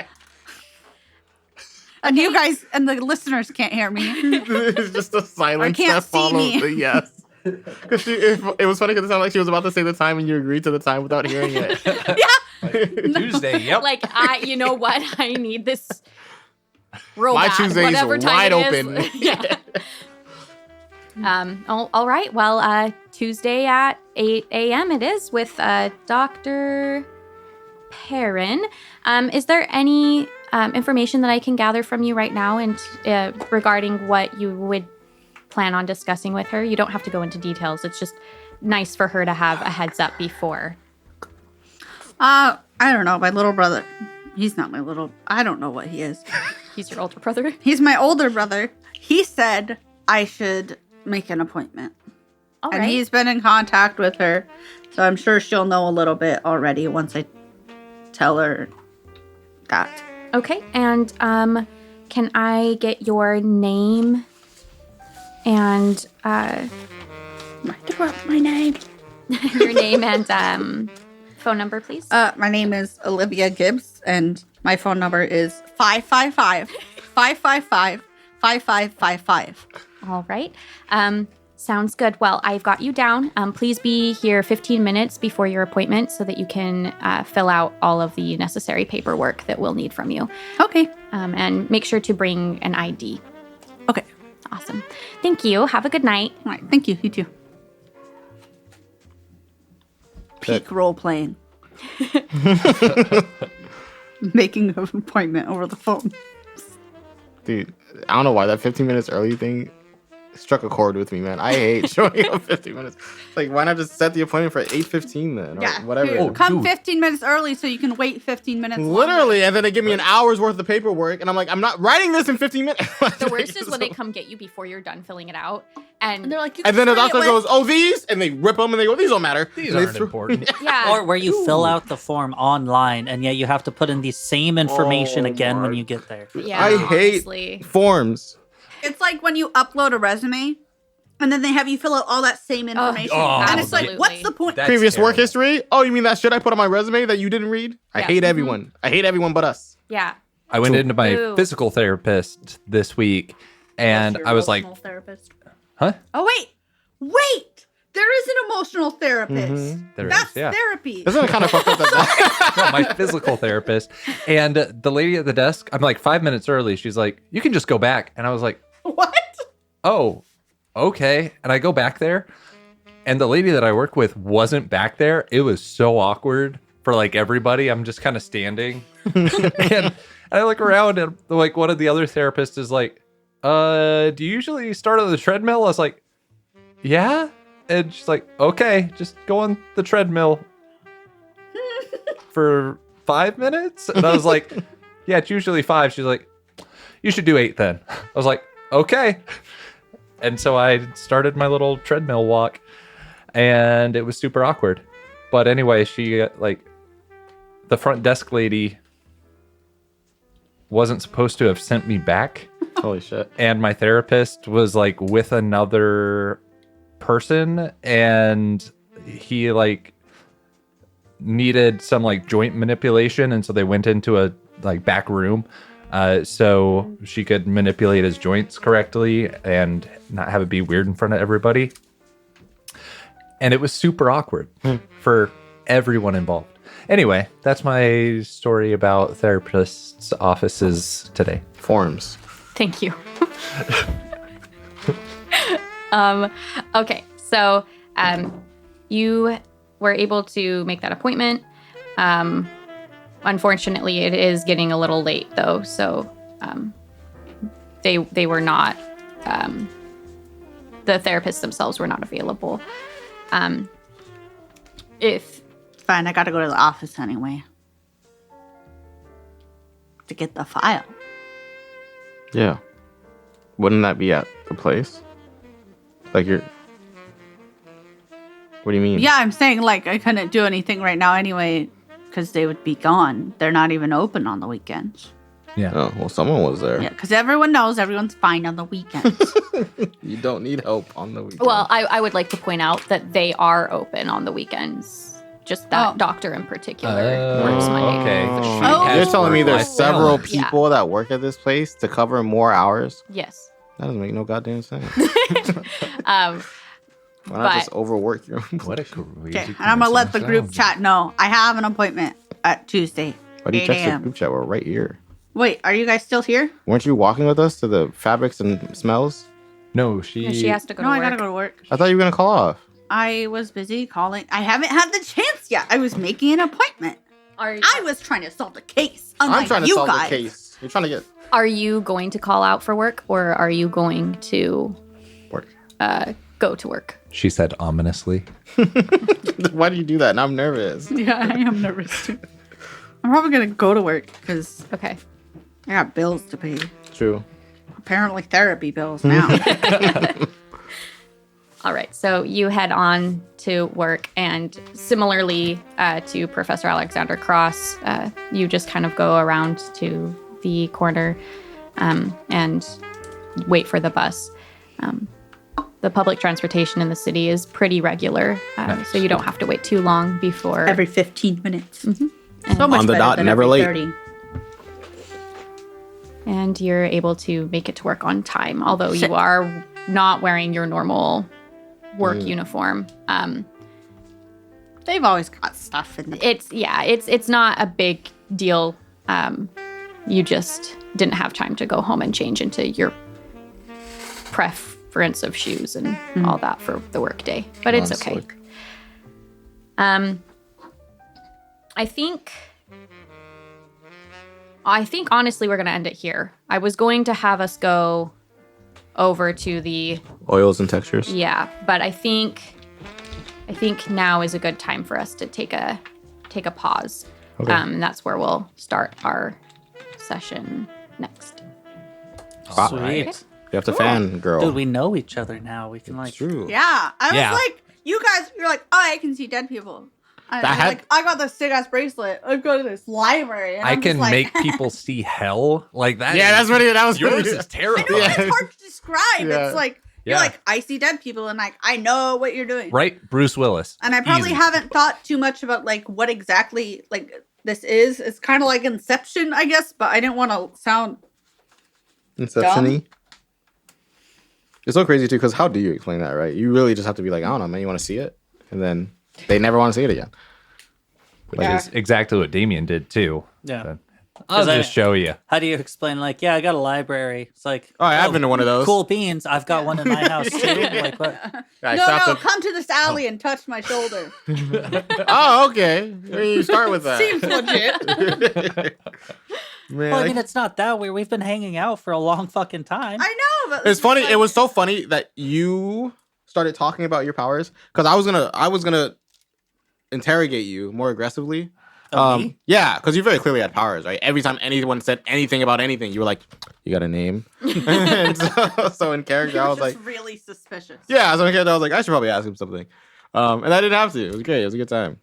And you guys and the listeners can't hear me. It's just a silence can't that see follows me. the yes. Because it was funny because it sounded like she was about to say the time and you agreed to the time without hearing it. Tuesday, yep. like you know what? I need this real My bad, Tuesday's whatever time wide it is. open. Yeah. All right. Well, Tuesday at 8 a.m. it is with Dr. Perrin. Is there any information that I can gather from you right now and regarding what you would plan on discussing with her? You don't have to go into details. It's just nice for her to have a heads up before. I don't know. My little brother. He's not my little. I don't know what he is. He's your older brother. He's my older brother. He said I should make an appointment. All And right. he's been in contact with her. So I'm sure she'll know a little bit already once I tell her that. Okay. And can I get your name and My name. your name and phone number, please? My name is Olivia Gibbs, and my phone number is 555-555-5555. All right. Sounds good. Well, I've got you down. Please be here 15 minutes before your appointment so that you can fill out all of the necessary paperwork that we'll need from you. Okay. And make sure to bring an ID. Okay. Awesome. Thank you. Have a good night. All right. Thank you. You too. Peak role playing. Making an appointment over the phone. Dude, I don't know why that 15 minutes early thing struck a chord with me, man. I hate showing up 15 minutes. Like, why not just set the appointment for 8:15 then? Or Yeah. whatever. Here, come dude. 15 minutes early so you can wait 15 minutes. longer. Literally, and then they give me an hour's worth of paperwork, and I'm like, I'm not writing this in 15 minutes. The worst is when they come get you before you're done filling it out. And they're like, you And then the can spray doctor it with- goes, "Oh, these," and they rip them, and they go, "These don't matter." These And they aren't throw- important. yeah. Or where you fill out the form online, and yet you have to put in the same information Oh again when my- you get there. yeah, I hate honestly. forms. It's like when you upload a resume and then they have you fill out all that same information. oh, and it's like, absolutely. what's the point? That's Previous work terrible. history. Oh, you mean that shit I put on my resume that you didn't read? I Yeah. hate everyone. I hate everyone but us. Yeah. I went into my Ooh. physical therapist this week, and Your I was like, emotional therapist. huh? Oh, wait. There is an emotional therapist. There is, That's yeah. therapy. Isn't it kind of fucked up that No, my physical therapist. And the lady at the desk, I'm like 5 minutes early. She's like, you can just go back. And I was like, What? oh, okay. And I go back there, and the lady that I work with wasn't back there. It was so awkward for like everybody. I'm just kind of standing. and I look around, and like one of the other therapists is like, do you usually start on the treadmill? I was like, yeah. And she's like, okay, just go on the treadmill for 5 minutes. And I was like, yeah, it's usually 5. She's like, you should do 8 then. I was like, okay. And so I started my little treadmill walk, and it was super awkward. But anyway, she like the front desk lady wasn't supposed to have sent me back. Holy shit. And my therapist was like with another person, and he like needed some like joint manipulation, and so they went into a like back room so she could manipulate his joints correctly and not have it be weird in front of everybody. And it was super awkward for everyone involved. Anyway, that's my story about therapists' offices today. Forms. Thank you. Okay, so you were able to make that appointment. Unfortunately, it is getting a little late though, so they were not. The therapists themselves were not available. If Fine, I gotta go to the office anyway. To get the file. Yeah. Wouldn't that be at the place? Like you're. What do you mean? Yeah, I'm saying like I couldn't do anything right now anyway because they would be gone. They're not even open on the weekends. Yeah. Oh, well, someone was there. Yeah, because everyone knows everyone's fine on the weekends. You don't need help on the weekend. Well, I would like to point out that they are open on the weekends. Just that Oh. doctor in particular works Oh, Monday. okay. through She Oh. has You're telling me there's work-life several balance. Yeah. people that work at this place to cover more hours? Yes. That doesn't make no goddamn sense. Um, Why not just But- overwork your What a crazy. Okay, and I'm gonna let the group coincidence. chat know I have an appointment at Tuesday. Why do you 8 text the a.m. group chat? We're right here. Wait, are you guys still here? Weren't you walking with us to the fabrics and smells? No, she. she has to go No, to I work. gotta go to work. I thought you were gonna call off. I was busy calling. I haven't had the chance yet. I was making an appointment. I was trying to solve the case. Unlike I'm trying to you solve guys. the case. You're trying to get Are you going to call out for work, or are you going to work. go to work? She said ominously. Why do you do that? Now I'm nervous. Yeah, I am nervous too. I'm probably gonna go to work because Okay. I got bills to pay. True. Apparently, therapy bills now. All right. So you head on to work, and similarly to Professor Alexander Cross, you just kind of go around to the corner and wait for the bus. The public transportation in the city is pretty regular, so you don't have to wait too long before. Every 15 minutes. Mm-hmm. So much On the better dot, than never every late. 30. And you're able to make it to work on time, although Shit. you are not wearing your normal work uniform. They've always got stuff in it. It's not a big deal. You just didn't have time to go home and change into your preference of shoes and all that for the workday, but it's okay. Slick. I think honestly we're gonna end it here. I was going to have us go over to the Oils and textures. but I think now is a good time for us to take a pause. Okay. And that's where we'll start our session next. Sweet. You have to fan girl. Dude, we know each other now. We can like. True. Yeah. I Yeah. was like, you guys, you're like, oh, I can see dead people. I That was had- like, I got this sick ass bracelet. I've got this library. And I I'm can just like, make people see hell like that. Yeah, that's what that was. Yours pretty- is terrible. I know, it's hard to describe. Yeah. It's like, Yeah. you're like, I see dead people and like, I know what you're doing. Right, Bruce Willis. And I probably Easy. haven't thought too much about like what exactly like this is. It's kind of like Inception, I guess, but I didn't want to sound. Inception-y. It's so crazy too, because how do you explain that, right? You really just have to be like, I don't know, man, you want to see it? And then they never want to see it again. Which Yeah. is exactly what Damien did too. Yeah. But I'll 'Cause I- just show you. How do you explain? Like, yeah, I got a library. It's like, Oh, I've been to one of those. Cool beans. I've got one in my house too. Like, what? I No, stopped no, at- come to this alley and touch my shoulder. Oh, okay. You start with that. Seems legit. Man, Well, I like- mean, it's not that weird. We've been hanging out for a long fucking time. I know, but it's funny. like- It was so funny that you started talking about your powers because I was gonna interrogate you more aggressively. Me? Yeah, because you very clearly had powers, right? Every time anyone said anything about anything, you were like, "You got a name?" And so in character, I was just like, really suspicious. "Yeah." So in character, I was like, "I should probably ask him something," and I didn't have to. It was great. It was a good time.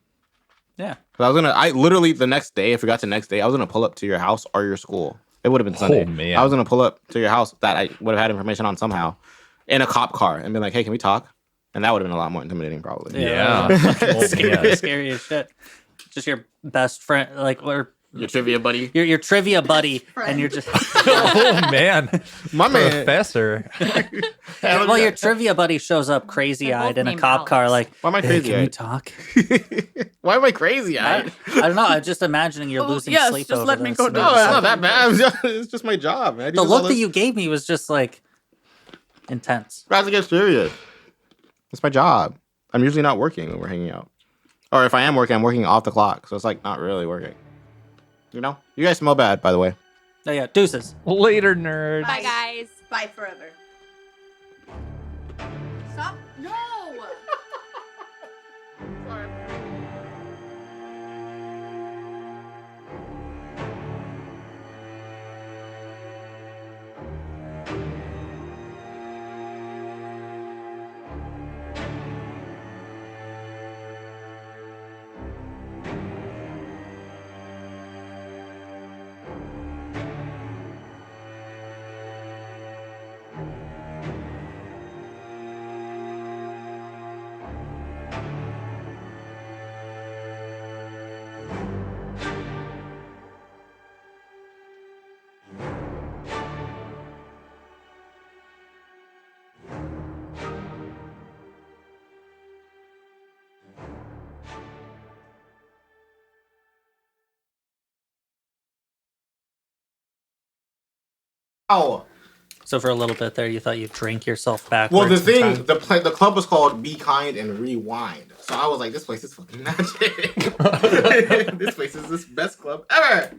Yeah. 'Cause I literally the next day, if we got to next day, I was gonna pull up to your house or your school. It would have been Sunday. man. I was gonna pull up to your house that I would have had information on somehow in a cop car and be like, "Hey, can we talk?" And that would have been a lot more intimidating, probably. Yeah. Scary, scary as shit. Just your best friend, like, or Your trivia buddy, your trivia buddy, friend. and you're just Oh man, my man. Professor. well, your trivia buddy shows up crazy eyed both in a named cop car, Alex. like, Why am I "Hey, crazy? can we talk? Why am I crazy? I don't know. I'm just imagining you're Oh, losing yes, sleep just over let me this. go and to No, you're it's just not like- that bad. It's just my job, man. The look that you gave me was just like intense. Guys, get serious. It's my job. I'm usually not working when we're hanging out, or if I am working, I'm working off the clock, so it's like not really working. You know, you guys smell bad, by the way. Oh yeah, deuces. Later, nerds. Bye, guys. Bye forever. Stop. No. Oh. So for a little bit there, you thought you'd drink yourself back. Well, the thing, the club was called Be Kind and Rewind. So I was like, this place is fucking magic. This place is the best club ever.